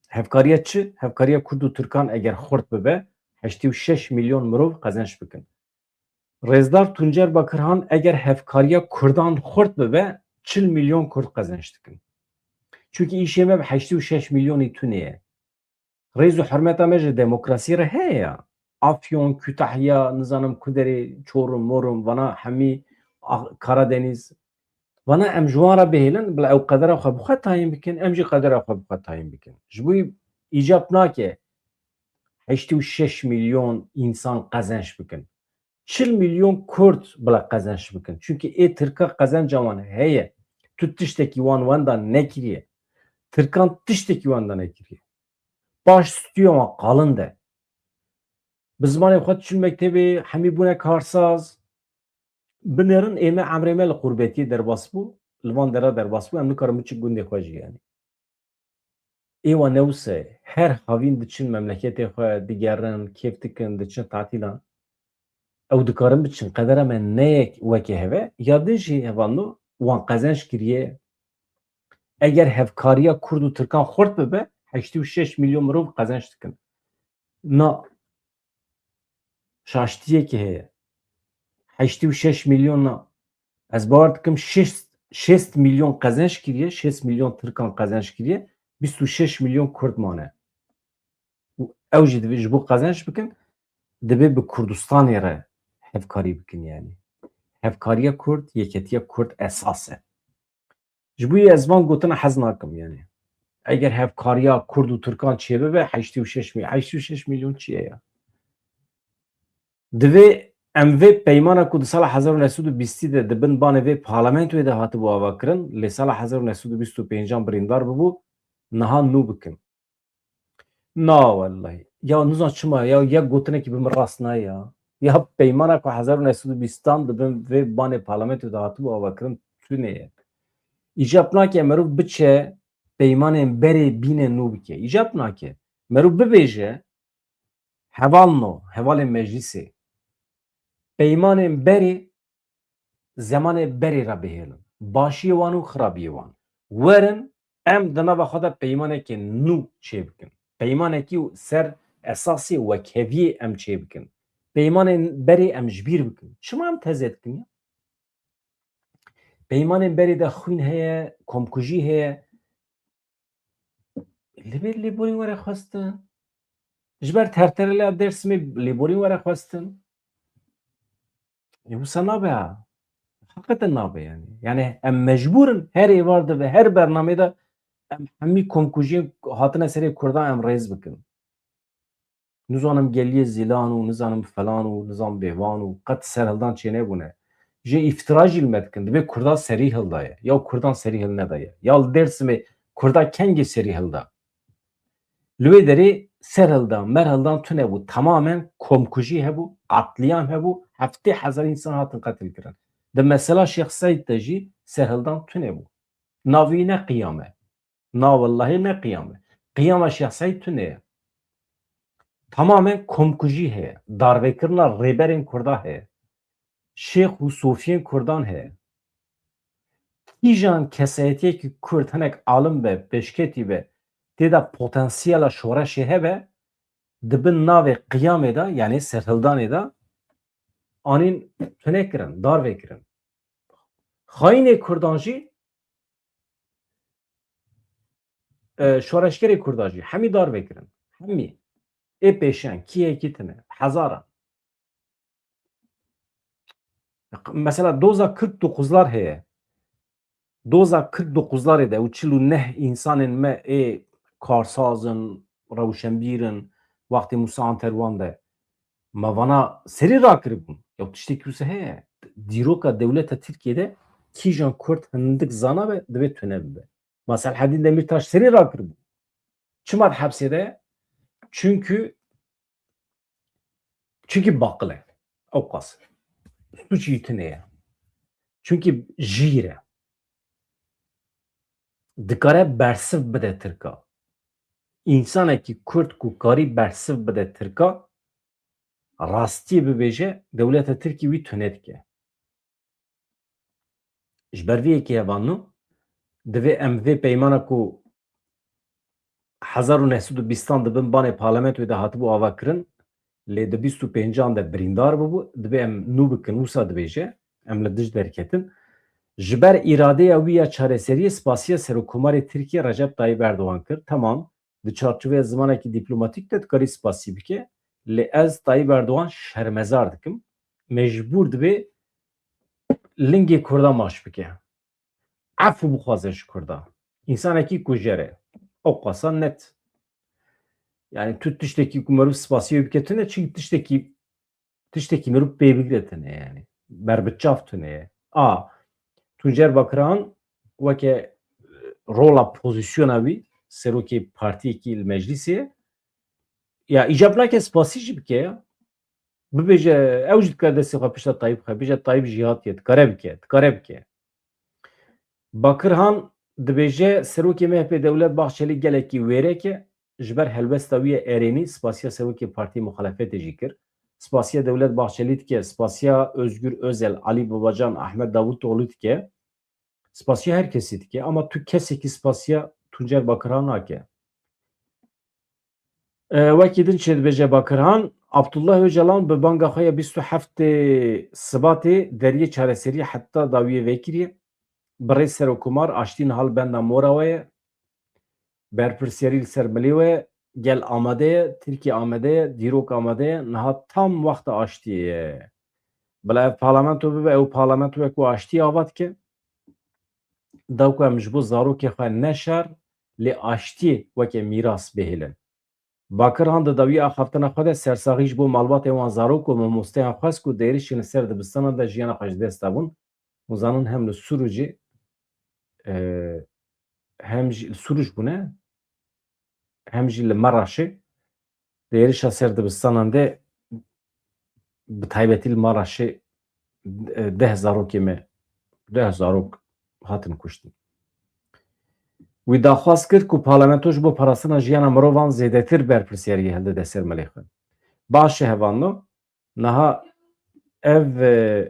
Hevkariya çi? Hevkariya Kurd û Tirkan eger xurt bibe 86 milyon mirov qezenç bikin. Rêzdar Tuncer Bakirhan eger hevkariya Kurdan xurt bibe 40 milyon Kurd qezenç dikin. Çünkü îşê me bi 86 milyonî tune ye. Rêz û hirmeta me ji demokrasî re heye ya. Afyon, Kütahya, nizanim Kuderê, Çorum, Morum, vana hemî Karadeniz. Vana em ji wan re bihêlin bila ew qedera xwe bi xwe tayin bikin, em jî qedera xwe bi xwe tayin bikin. Ji bo îcab nake 86 milyon însan qezenç bikin. 40 milyon Kurd bila qezenç bikin. Çünkü Tirka qezenca wan heye. Tu tiştekî wan da nekiriye. Tirkan tiştekî wan da nekiriye. Baş stûya wan qalin de. Bi zimanê xwe diçin mektebê, hemî bûne karsaz. Binerin ême emrê me li qurbetiyê derbas bû, li van dera derbas bû, em nikarin biçin gundê xwe jî yani. Êwa ne wisa ye. Her havîn diçin memleketê xwe, digerin, kêf dikin, diçin tatîlan. Ew dikarin biçin qedera me neyek wekî heve, ya din jî hevano wan qezenç kiriye. Eger hevkariya Kurd û Tirkan xurt bibe 86 milyon mirov qezenç dikin. Na şaştiyekî heye. 86 milyona ez bawer dikim 6 milyon qezenç kiriye, 6 milyon Tirkan qezenç kiriye, 26 milyon Kurd mane. û ew jî divê ji bo qezenç bikin, dibe bi Kurdistanê re hevkarî bikin yani. Hevkariya Kurd, yeketiya Kurd esas e. Ji bo ez van gotina hez nakim yani. Eger hevkariya Kurd û Tirkan çê bibe 86 milyon çi ye ya? Divê em vê peymana ku di sala 1920 de dibin banê vê parlamentoyê de hatibû avakirin, lê sala 1925 birîndar bibû, niha nû bikin. Na wellahî. ya nuzan çima ya gotinekî bi min rast naye ya. Ya peymana ku 1920 dibin vê banê parlamentoyê de hatibû avakirin tune ye. Îjab nake merov biçe peymanên berê bînên nû bike. İcap nake. Merov bibêje heval no, hevalên meclisê peymanên berê zemanê berê re bihêlin. Başiyê wan û xirabiyê wan. Werin em di nava xwe de peymanekê nû çê bikin. Peymanekî ser esasê wekheviyê em çê bikin. Peymanên berê em ji bîr bikin. Çima em teze dikin ya? Peymanên berê de xwîn heye, komkujî heye. Li bêr lêborîn were xwestin. Ji ber terterê li Dêrsimê lêborîn were xwestin. Wisa nabe ha. Hakikaten nabe yani. Yani em mecburin her êvarde ve her bernamê de em hemî komkujiyên hatine serê Kurdan em rêz bikin. Nizanim geliyê Zîlan û nizanim felan û nizam bêvan û qet serhildan çê nebûne. Ji îftira jî li me dikin. Divê Kurda serî hildaye. Ya Kurdan serî hil nedaye. Ya li Dêrsimê Kurda kengê serî hilda. Li wê derê serhildan, merhildan tune bû. Tamamen komkujî hebû, qatliam hebû. Heftê hezar însan hatin qetil kirin. Di mesela Şêx Seîd de jî serhildan tune bû. Navî ne qiyam e. Na wellahî ne qiyam e. Qiyama Şêx Seîd tune ye. Tamamen komkujî heye. Darbekirina rêberên Kurda heye. Şêx û Sofiyên Kurdan heye. Kîjan kesayetiyekî Kurd hinek alim be, pêşketî be, têda potansiyela şoreşê hebe, dibin navê qiyamê de yani serhildanê de anîn tune kirin, dar vekirin. Xayînê Kurdan jî şoreşgerê Kurda jî hemî dar vekirin. Hemî. Ê pêşeng kîyekî tune. Hezaran. Mesela doza 49'lar heye. Doza 49'larê de û 49 însanên me ê karsazin, rewşenbîr in, wextê Musa Anterwan de me vana serî rakiribûn. Ya tiştekî wisa heye. Dîroka dewleta Tirkiyeyê kîjan Kurd hindik zana be divê tune bibe. Selaheddîn Demirtaş serî rakiribû. Çima di hepsê de ye? Çünkü baqil e. Ew qas. Suçî tune ye. Çünkü jîr e. Dikare bersiv bide Tirka. İnsanekî Kurd ku karî bersiv bide Tirka rastiyê bibêje dewleta Tirkî wî tune dike. Ji ber vê yekê hevanû divê em vê peymana ku 1920 dibin banê parlamentoyê de hatibû avakirin lê di 25 de birîndar bibû divê em nû bikin wisa dibêje em li dij derketin ji ber îradeya wî ya çareseriyê spasiya Serokkomarê Tirkiye Recep Tayyip Erdogan kir. Tamam di çarçoveya zimanekî dîplomatîk de dikarî spasî bike lê ez Tayyip Erdogan şermezar dikim. Mecbûr dibe lingê Kurda maş bike. Efû bixwaze ji Kurda. İnsanekî ku jere. Ew qasa net. Yani tu tiştekî ku merov spasiyê bike tune çi tiştekî merov pê bigire tune yani. Berbiçav tune ye. Tuncer Bakiran weke rola pozisyona wî serokê partiyekî li meclisê ya îcab nake spasî jî bike ya. Bibêje ew jî dikare destê xwe pişta Tayyip xwe bêje Tayyip jî hatiye dikare bike. Bakirhan dibêje serokê MHP Dewlet Bahçeli gelekî wêrek e ji ber helbesta wî ye erênî spasiya serokê partiyê muxalefetê jî kir. Spasiya Dewlet Bahçeli dike, spasiya Özgür Özel, Ali Babacan, Ahmet Davutoğlu dike. Spasiya herkesî dike ama tu kesekî spasiya Tuncer Bakirhan nake. Wekî din çê dibêje Bakirhan, Abdullah Öcalan bi banga xwe ya 27 Sibatê deriyê çareseriyê heta dawiyê vekiriye. Bi rê Serokkomar aştî nihal benda mora we ye. Berpirsyarî li ser milê we gel amade ye, Tirkiye amade ye, dîrok amade ye, niha tam wexta aştiyê ye. Bila ev parlamento bibe ew parlamento wek ku aştiyê ava dike. Daw ku em ji bo zarokê xwe neşer lê aştiyê weke mîras bihêlin. Bakirhan di dawî axaftina xwe de sersaxî ji bo malbatên wan zarok û mamosteyan xwest ku derîşin li ser dibistanan de jiyana xwe ji dest dabûn. Zanin hem li Sûrûcê hem jî li Sûrûj bûne hem jî li Meraşê Li êrişa ser dibistanan de bi taybetî li Maraşê 10 zarokê me 10 zarok hatin kuştin. Wî daxwaz kir ku parlamento ji bo parastina jiyana mirovan zêdetir berpirsyariyê hildide ser melê xwe. Baş e hevano, niha ev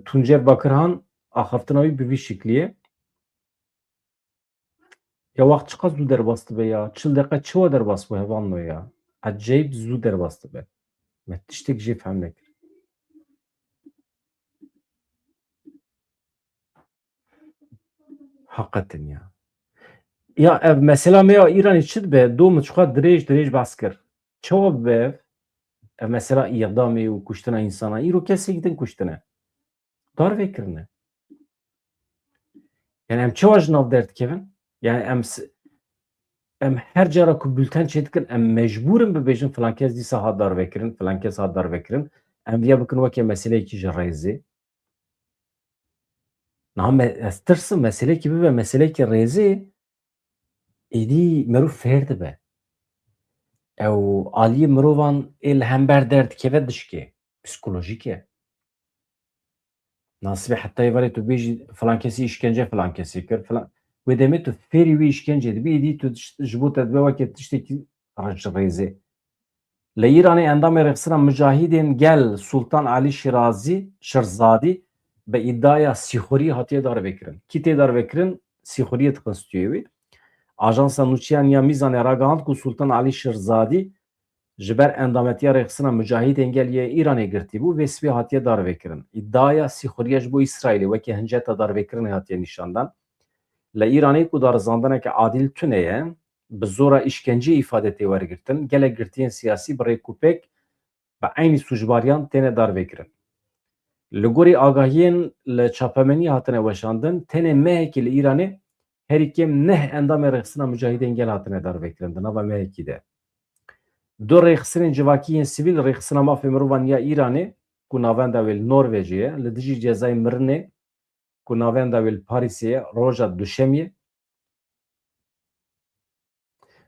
Tuncer Bakırhan axaftina wî bi vî şikliyê ya wext çiqas zû derbas dibe ya. Çil deqe çiwa derbas bû hevano ya. Eceyb zû derbas dibe. Me tiştek jê fehm nekir. Heqetin ya. Ya ev mesela me ya İranê çi dibe? Do miçiqa dirêj behs kir. Çawa bibe ev? Ev mesela îdamê û kuştina însanan. Îro kesekî din kuştine. Dar vekirine. Yani em çawa ji nav der dikevin? Yani em her cara ku bülten çê dikin em mecbûrin bibêjin filan kes dîsa hat dar vekirin, filan kes hat dar vekirin. Em vêya bikin wekî meseleyekî ji rêzê. Niha ez tirsim meselekî bibe meselekî rêzê êdî mirov fêr dibe. Ew aliyê mirovan ê li hember derdikeve dişkê. Psikolojîk e. Nasibê hetayê verê tu bêjî filan kesî işkence filan kesî kir filan. Wê demê tu fêrî wî işkencê dibî êdî tu ji bo te dibe wekî tiştekî ji rêzê. Li Îranê endamê rêxistina Mücahîdên Gel Sultan Alî Şirzadî bi îddiaya sîxuriyê hatiye darvekirin. Kî tê darvekirin? Sîxuriyê dixin stûyê wê. Ajansa Nûçiyan ya Mîzanê ragihand ku Sultan Alî Şirzadî ji ber endametiya rêxistina Mücahîdên Gel yê Îranê girtî bû vê sibê hatiye darvekirin. İddiaya sîxuriya ji bo İsraîlê wekî hinceta darvekirinê hatiye nîşandan. Li Îranê ku darizandineke adîl tune ye, bi zora îşkenceyê îfade tê wergirtin, gelek girtiyên siyasî bi rêkûpek bi eynî sûcbariyan têne darvekirin. Li gorî agahiyên li çapemenî hatine weşandin, tenê mehekî li Îranê herî kêm 9 endamê rêxistina Mücahîdên Gel hatine darvekirin di nava mehekî de. Du rêxistinên civakî yên sivîl rêxistina mafê mirovan ya Îranê ku navenda wê li Norwêcê ye, li dijî cezayê mirinê ku navenda wê li Parîsê ye roja duşemiyê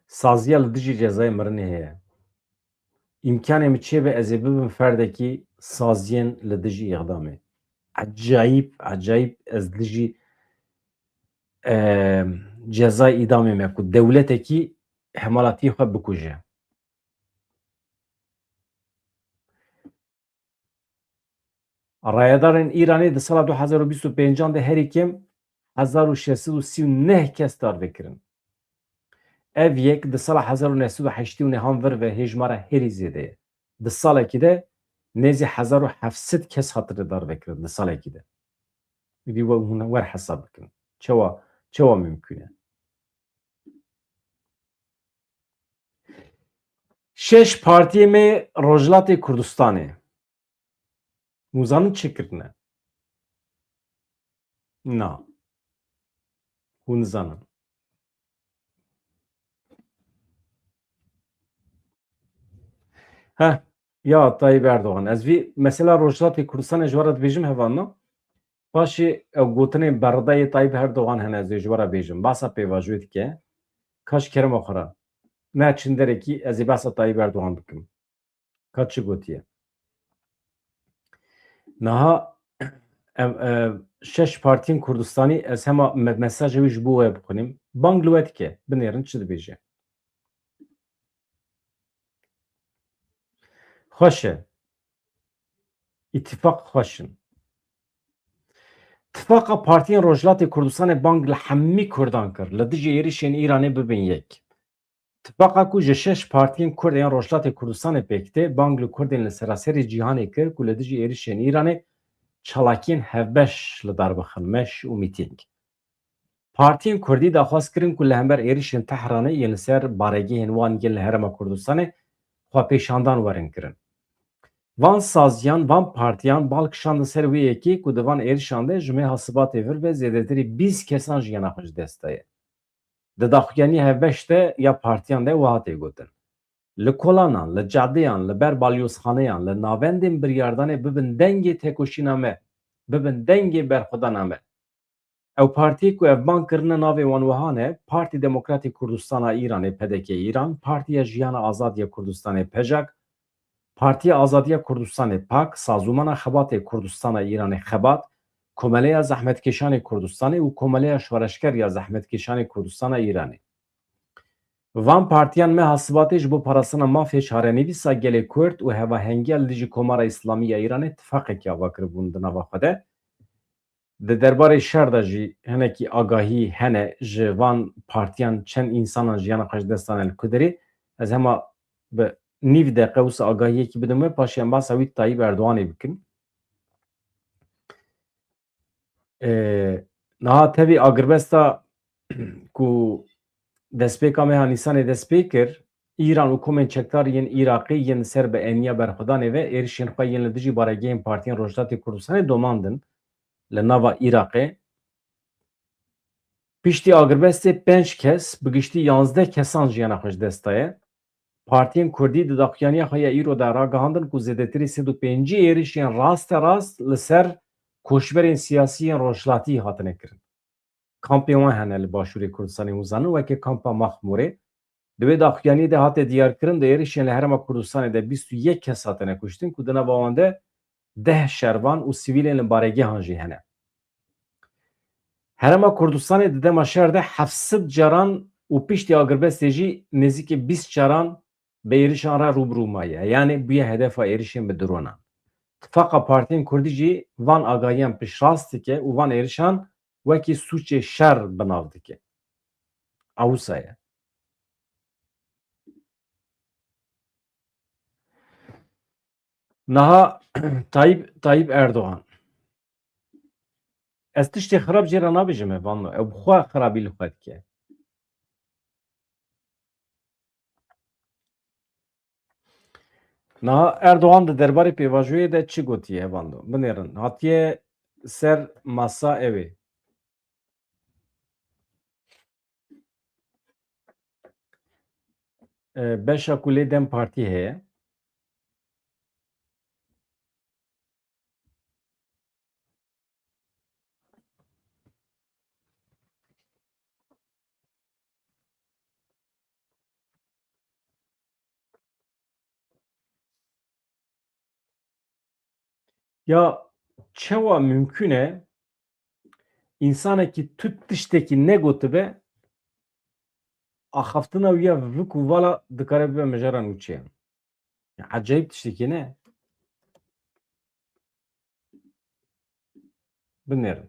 saziya li dijî cezayê mirinê heye. İmkanê min çêbe ez ê bibim ferdekî saziyên li dijî îxdamê. Ecayîb ez dijî cezayê îdamê me ku dewletekî hemalatiyê xwe bikuje. Rayedarên Îranê di sala 2025 de herî kêm 1639 kes darvekirin. Ev yek di sala 1980 ham vir ve hêjmara herî zêde ye. Di salekî de nêzî 1700 kes hatine darvekirin di salekî de. Vî hûn wer hesab bikin. Çawa mümkün e? Şeş partiyê me Rojhilatê Kurdistanê. Hûn zanin çi kirine? Na. Hûn nizanin. Heh, ya Tayyip Erdoğan. Ez vî mesela Rojhilatê Kurdistanê ji wara dibêjim hevana. Paşê ew gotinên berdayê Tayyip Erdoğan hene ez ê ji wara bêjim. Behsa pêvajiyê dike. Kaş kerema xwe ra. Me çin derekî ez ê behsa Tayyip Erdoğan bikim. Ka çi gotiye? Niha şeş partiyên Kurdistanî ez hema mesajê wî ji bo we bixwînim. Bang li we dike. Binêrin çi dibêje? Xweş e. İttifaq xweş in. Tifaka Partiyên Rojhilatê Kurdistanê bang li hemî Kurdan kir li dijî êrişên Îranê bibin yek. Tifaka ku ji şeş partiyên Kurd yên Rojhilatê Kurdistanê pêkte bang li Kurdên li seraserê cîhanê kir ku li dijî êrişên Îranê çalakiyên hevbeş li dar bixin meş û mîtîng. Partiyên Kurdî daxwaz kirin ku li hember êrişên Tehranê yên li ser baregehên wan yên li Herêma Kurdistanê xwepêşandan werin kirin. Van saziyan, van partiyan balkişandin ser wê yekê ku di van êrişan de ji meha Sibatê vir ve zêdetirî 20 kesan jiyana xwe ji dest daye. Di daxuyanî hevbeş de ya partiyan de wiha tê gotin. Li kolanan, li cadeyan, li ber balyozxaneyan, li navendên biryardanê bibin dengê tekoşîna me, bibin dengê berxwedana me. Ew partiyê ku ev ban kirine navê wan wihan e Partî Demokratîk Kurdistana Îranê PDK Îran, Partiya Jiyana Azad ya Kurdistanê PEJAK, Partiya Azadiya Kurdistanê PAK, Sazûmana Xebatê Kurdistana Îranê Xebat, Komeleya Zehmetkeşanê Kurdistanê û Komeleya Şoreşker ya Zehmetkeşanê Kurdistana Îranê. Van partiyan me hasibatê ji bo parastina mafê çarenivîsa gelê Kurd û hevahengiyê li dijî Komara Îslamî ya Îranê tifaqekî ava kiribûn di nava xwe de. Di derbarê şer de jî hinekî agahî hene ji van partiyan çend însanan jiyana xwe ji dest dane li Kuderê. Ez hema bi nîv deqe wisa agahiyekî bidim ve paşê em basa wî Tayyip Erdoganê bikin. Niha tevî agirbesta ku destpêka meha Nîsanê dest pê kir, İran û komên çekdar yên Iraqê yên li ser bi eniya berxwedanê ve êrişên xwe yên li dijî baregehên Partiyên Rojdatê Kurdistanê domandin li nava Iraqê. Piştî agirbestê 5 kes bi giştî 11 kesan jiyana xwe ji dest daye. Partiyên Kurdî di daxuyaniya xwe ya îro de ragihandin ku zêdetirî 305 êrişên rast li ser koçberên siyasî yên rojhilatî hatine kirin. Kampên wan hene li Başûrê Kurdistanê hûn zanin wekî kampa Maxmûrê. Di wê daxuyaniyê de hate diyarkirin de êrişên li Herêma Kurdistanê de 21 kes hatine kuştin ku di nava wan de 10 şervan û sivîlên li baregehan jî hene. Herêma Kurdistanê di dema şer de 700 caran û piştî agirbestê jî nêzîkî 20 caran bi êrişan re rûbirû maye. Yani bûye hedefa êrişên bi dronan. Tifaqa Partiyên Kurdî jî van agahiyan piştrast dike û van êrişan wekî sûçê şer binav dike. Awisa ye. Niha Tayyip Erdogan. Ez tiştê xirab jê re nabêjim ev ew bi xwe xirabî li xwe dike. Niha Erdogan di derbarê pêvajoyê de çi gotiye hevando? Binêrin. Hatiye ser masa evê. Beşa ku lê Dem Partî heye. Ya çawa mümkün e însanekî tu tiştekî negotibe axaftina wî ya vi ku vala dikare bibe mijara nûçeyan. Ecayîb tiştekî ne? Binêrin.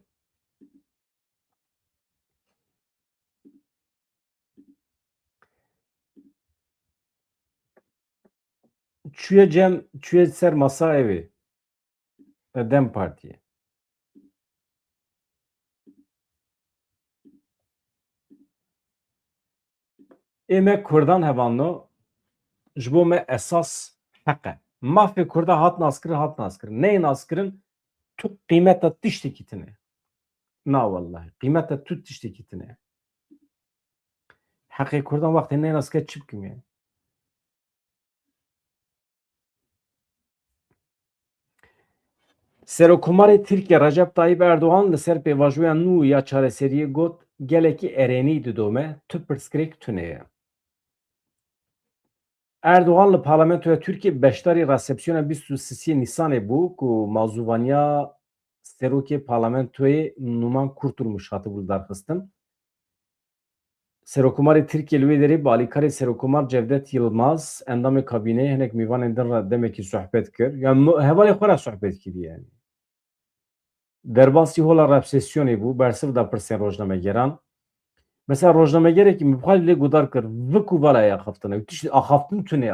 Çûye ser masa evê. Dem Partiyê. Ê me Kurdan hevano ji bo me esas heq e. Mafê Kurda hat naskirin. Neyê naskirin? Tu qîmeta tiştekî tune. Na wallahi. Qîmeta tu tiştekî tune. Heqê Kurdan wextê neyê naskire çi bikim ya? Serokkomarê Tirkiye Recep Tayyip Erdogan li ser pêvajoya nû ya çareseriyê got gelekî erênî didome tu pirsgirêk tune ye. Erdogan li Parlamentoya Tirkiye beşdarî resepsiyona 23 Nîsanê bû ku mazûvaniya serokê Parlamentoyê Numan Kurtulmuş hatibû li darxistin. Serokkomarê Tirkiye li wê derê bi alîkarê Serokkomar Cevdet Yılmaz endamê kabîneyê hinek mêvanên din re demekî sohbet kir. Ya hevalê xwe re sohbet kiriye yani. Derbasî hola resepsiyonê bû bersiv da pirsên rojnamegeran. Mesela rojnamegerekî mixwal lê gudar kir vi ku vala ya axaftine tiştî axaftin tune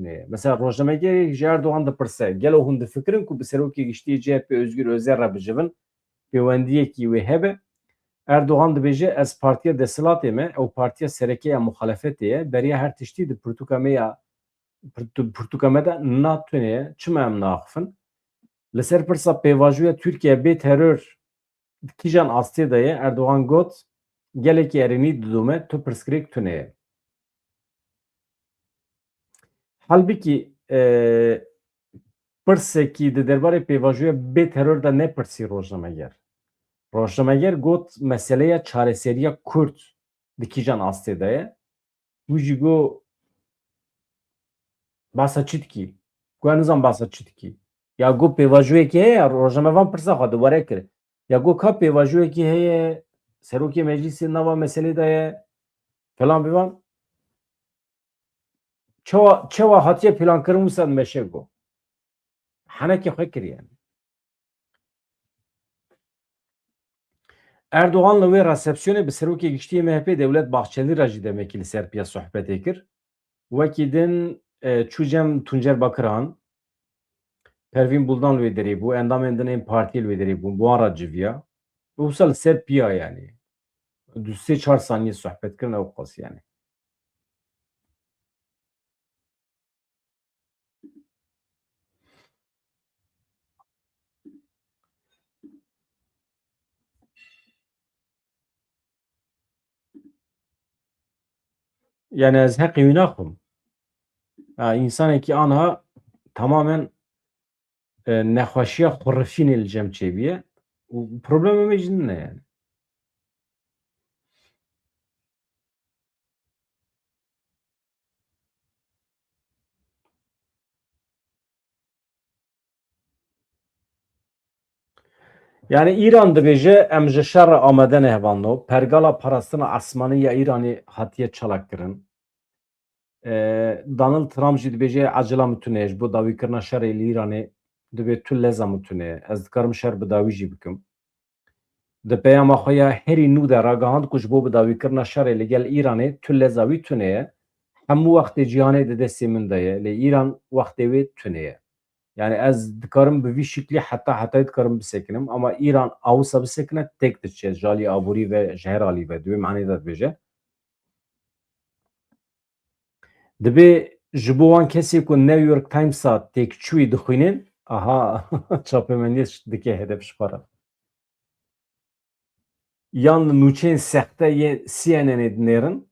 ye. Mesela rojnamegerê ji Erdogan dipirse gelo hûn difikirin ku bi serokê giştî CHP Özgür Özel re bijivin pêwendiyekî wê hebe. Erdogan dibêje ez partiya desilatê me ew partiya serekeya muxalefetê ye beriya her tiştî di pirtûka me de natune ye. Çima em naxifin? Li ser pirsa pêvajoya Tirkiye bê teror kîjan astê de ye Erdogan got gelekî erênî didome tu pirsgirêk tune ye. Halbikî pirsekî di derbarê pêvajoya bê teror de nepirsî rojnameger. Rojnameger got meseleya çareseriya Kürt dikijan astedeye. Bu jî got basa çi dikî? Gu nizam basa çi dikî? Ya got pêvajiyekî heye rojnamevan pirsa xwe dubare kir. Ya got ka pêvajiyekî heye serokê meclîsê nava meselê de ye falan bivan. Çawa hatiye plankirin wisa meşe got. Henekê xwe kiriye. Erdoğan li wê resepsiyonê bi serokê giştî MHP Devlet Bahçeli re jî demekî li ser piya sohbetê kir. Wekî din çû cem Tuncer Bakırhan, Pervîn Buldan li wê derê bû, endamên din ên partiyê li wê derê bûn, wan re civiya. Wisa li ser piya yani. Du sê çar saniye sohbet kirin ew qas yani. Yani ez heqî wî naxwim. İnsanekî anha tamamen nexweşiya xurifînê li cem çêbiye û problemê me jî din e yani. Yani İran dibêje em ji şer re amade ne hevalno. Pergala parastina esmanî ya Îranê hatiye çalakkirin. Donald Trump jî dibêje ecela min tune ji bo dawîkirina şerê li Îranê dibe tu leza min tune ye. Ez dikarim şer bi dawî jî bikim. Di peyama xwe ya herî nû de ragihand ku ji bo bi dawîkirina şerê li gel Îranê tu leza wî tune ye. Hemû wextê cîhanê di destê min de ye. Lê Îran wextê wê tune ye. Yani ez dikarim bi vî şiklî hetayî dikarim bisekinim ama İran awisa bisekine tek diçe ji alî aborî ve ji her alî ve divê manê de dibêje. Dibe ji bo wan kesê ku New York Times'a têkçûyî dixwînin, aha çapemeniye dike hedef ji xwe re. Yan li nûçeyên sexte yê CNN'ê dinêrin,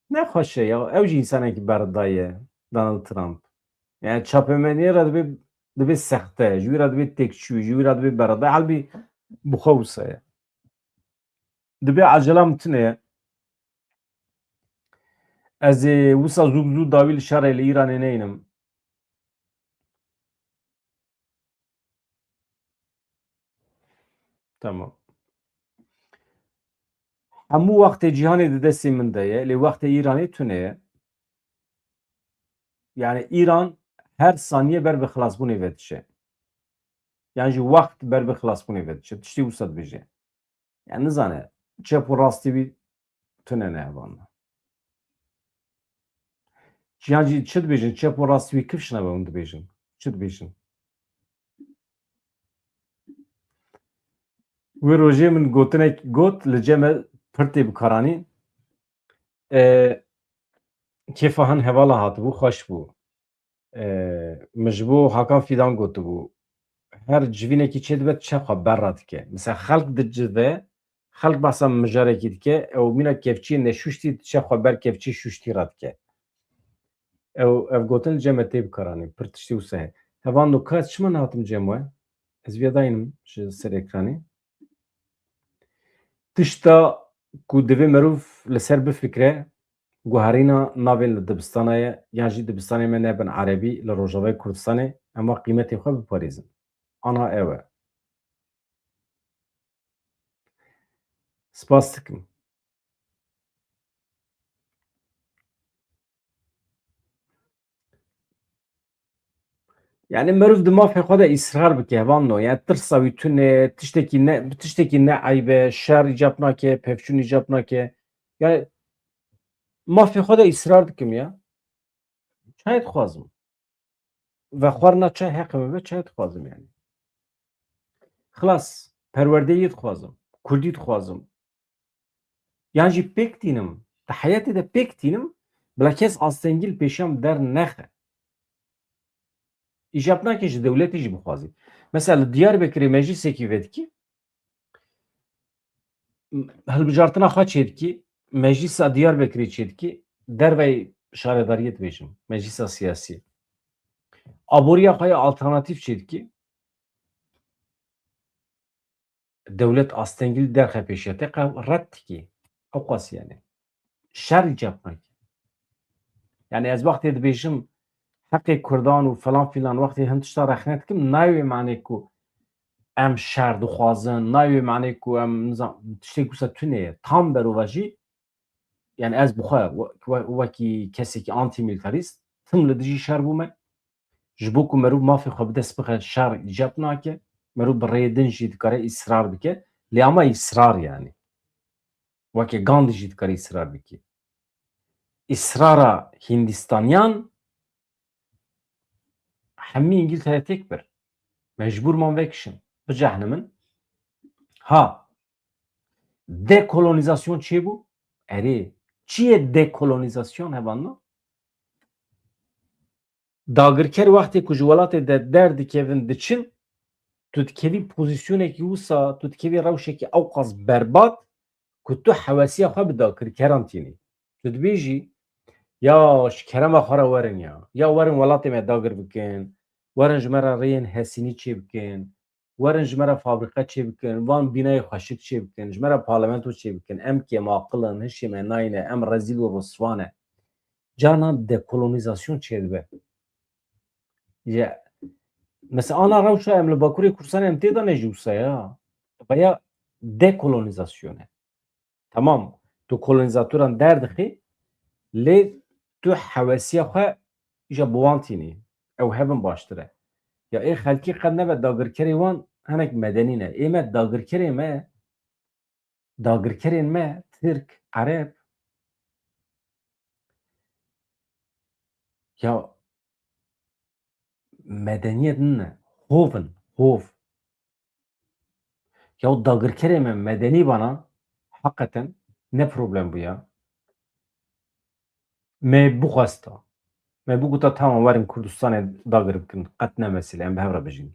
nexweş e ya, ew jî însanekî berda ye, Donald Trump. Yani çapemeniye re dibe sexte, ji wî re dibe têkçû, ji wî re dibe berda, helbî bi xwe wisa ye. Dibe ecela min tune ye. Ez ê wisa zû dawî li şerê li Îranê neynim. Tamam. Hemû wextê cîhanê di destê min de ye, lê wextê Îranê tune ye. Yani İran her saniye ber bi xilasbûnê ve diçe. Yani ji wext ber bi xilasbûnê ve diçe. Tiştî wisa dibêje. Yani nizane çep û rastî wî tune ne hevalna. Cihan jî çi dibêjin? Çep û rastî wî kifşine be hûn dibêjin? Çi dibêjin? Wê rojê min gotinek got li cem me pir tê bikaranîn. Kêfa hin hevala hatibû, xweş bû. Min ji bo Hakan Fîdan gotibû, her civînekî çê dibe çaxa berra dike. Mesela xelk dicive, xelk behsa mijarekî dike, ew mîna kevçiyê neşuştî diçe xwe ber kevçî şuştî re dike. Ev gotin li cem me tê bikaranîn, pir tiştî wisa ye. Hevan nûka ez çima nehatim cem we? Ez vêdayînim ji ser ekranê. Tişta ku divê mirov li ser bifikire, guherîna navên li dibistana ye yan jî dibistanê me nebin erebî li Rojavayê Kurdistanê, ema qîmetê xwe biparêzin. Ana ew e. Spas dikim. Yani mirov di mafê xwe de îsrar bike hevalno, yani tirsa wî tune, tiştekî ne eybe, şer îcab nake, pevçûn îcab nake. Yani mafê xwe de îsrar dikim ya. Çayê dixwazim. Ve xwarina çay heqê me be çayê dixwazim yani. Xilas, perwerdeyî dixwazim, Kurdî dixwazim. Yan jî pêk tînim, di heyetê de pêk tînim, bila kes astengîl pêşiya min dernexe. İcab nake ji dewletê jî bixwazî. Mesela li Diyarbekirê meclîsekî vedikî, hilbijartina xwe çêdikî, meclîsa Diyarbekirê çêdikî, derveyê şaredariyê dibêjim, meclîsa siyasî. Aboriya xwe ya alternatîv çêdikî, devlet astengil derxe pêşiya te red dikê. Ew qas yani. Şer icap nake. Yani ez wextê dibêjim heqê Kurdan û falan filan wextê hin tişta rexne dikim nayê manê ku em şer dixwazin, nayê manê ku em nizam tiştê wisa tune ye. Tam berû jî yani ez bi xwe wekî kesekî antimilitarîst tim li dijî şer bûme ji bo ku merû mafê xwe bi dest bixe şer icap nake, merû bi rêyê din jî dikare îsrar bike. Lê ama îsrar yani. Wekî Gandhi jî dikare îsrar bike. İsrara Hindistaniyan hemî İngîltere têk bir. Mecbûr man vekişin. Bicehne min. Ha, dekolonîzasyon çê bû? Erê, çi ye dekolonîzasyon hevana? Dagirker wextê ku ji welatê de derdikevin diçin, tu dikevî pozisyonekî wisa, tu dikevî rewşekî ew qas berbat ku tu hewesiya xwe bi dagirkeran tînî. Tu dibêjî ya ji kerema xwe re werin ya werin welatê me dagir bikin, werin ji me re rêyên hesînî çê bikin, werin ji me re fabrîka çê bikin, van bînayê xweşik çê bikin, ji me re parlamento çê bikin, em kêm aqil in, hişê me nayîne, em rezîl û rûsva ne. Carna dekolonîzasyon çê dibe. Ya mesela ana rewşa em li Bakurê Kurdistanê em tê dane jî wisa ya. Veya dekolonîzasyon e. Tamam, tu kolonîzatoran derdixî lê tu hewesiya xwe îja bi wan tînî. Ew hevin baştir e. Ya ê xelkê qet nebe dagirkerê wan hinek medenî ne. Ê me dagirkerên me Tirk, Ereb ya medeniyet ne? Hov in, hov. Ya dagirkerê me medenî bana heqeten ne problem bû ya? Me bixwesta. Me bigota tamam werin Kurdistanê dagir bikin. Qet ne mesele em bi hev re bijîn.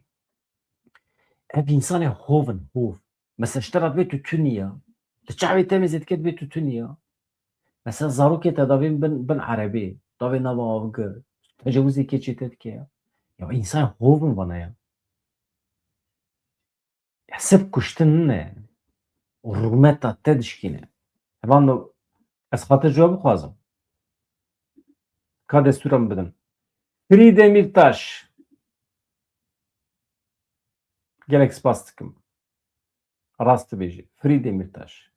Ev însanê hov in, hov. Mesela ji te re divê tu tunî ya. Li çavê te mêzê dike divê tu tunî ya. Mesela zarokê te davê bin erebê, davê nava avgir, tecawuzê keçê te dike ya. Ya însan hov in vana ya. Ya sırf kuştin ne? Rûmeta te dişkîne. Hevan ez xatir cevab bixwazim. Ka destûra min bidin. Firî Demirtaş. Gelek spas dikim. Rast dibêjî. Firî Demirtaş.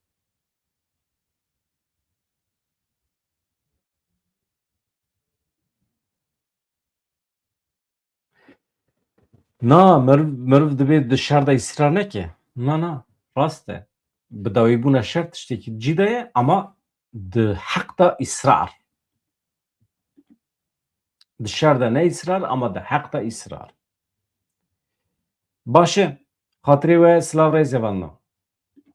Na, meriv divê di şer de îsrar neke. Na, rast e. Bi dawîbûna şer tiştekî cî de ye ama di heq de îsrar. Di şer de ne îsrar ama di heq de îsrar. Baş e. Xatirê we silav rêzê vanna.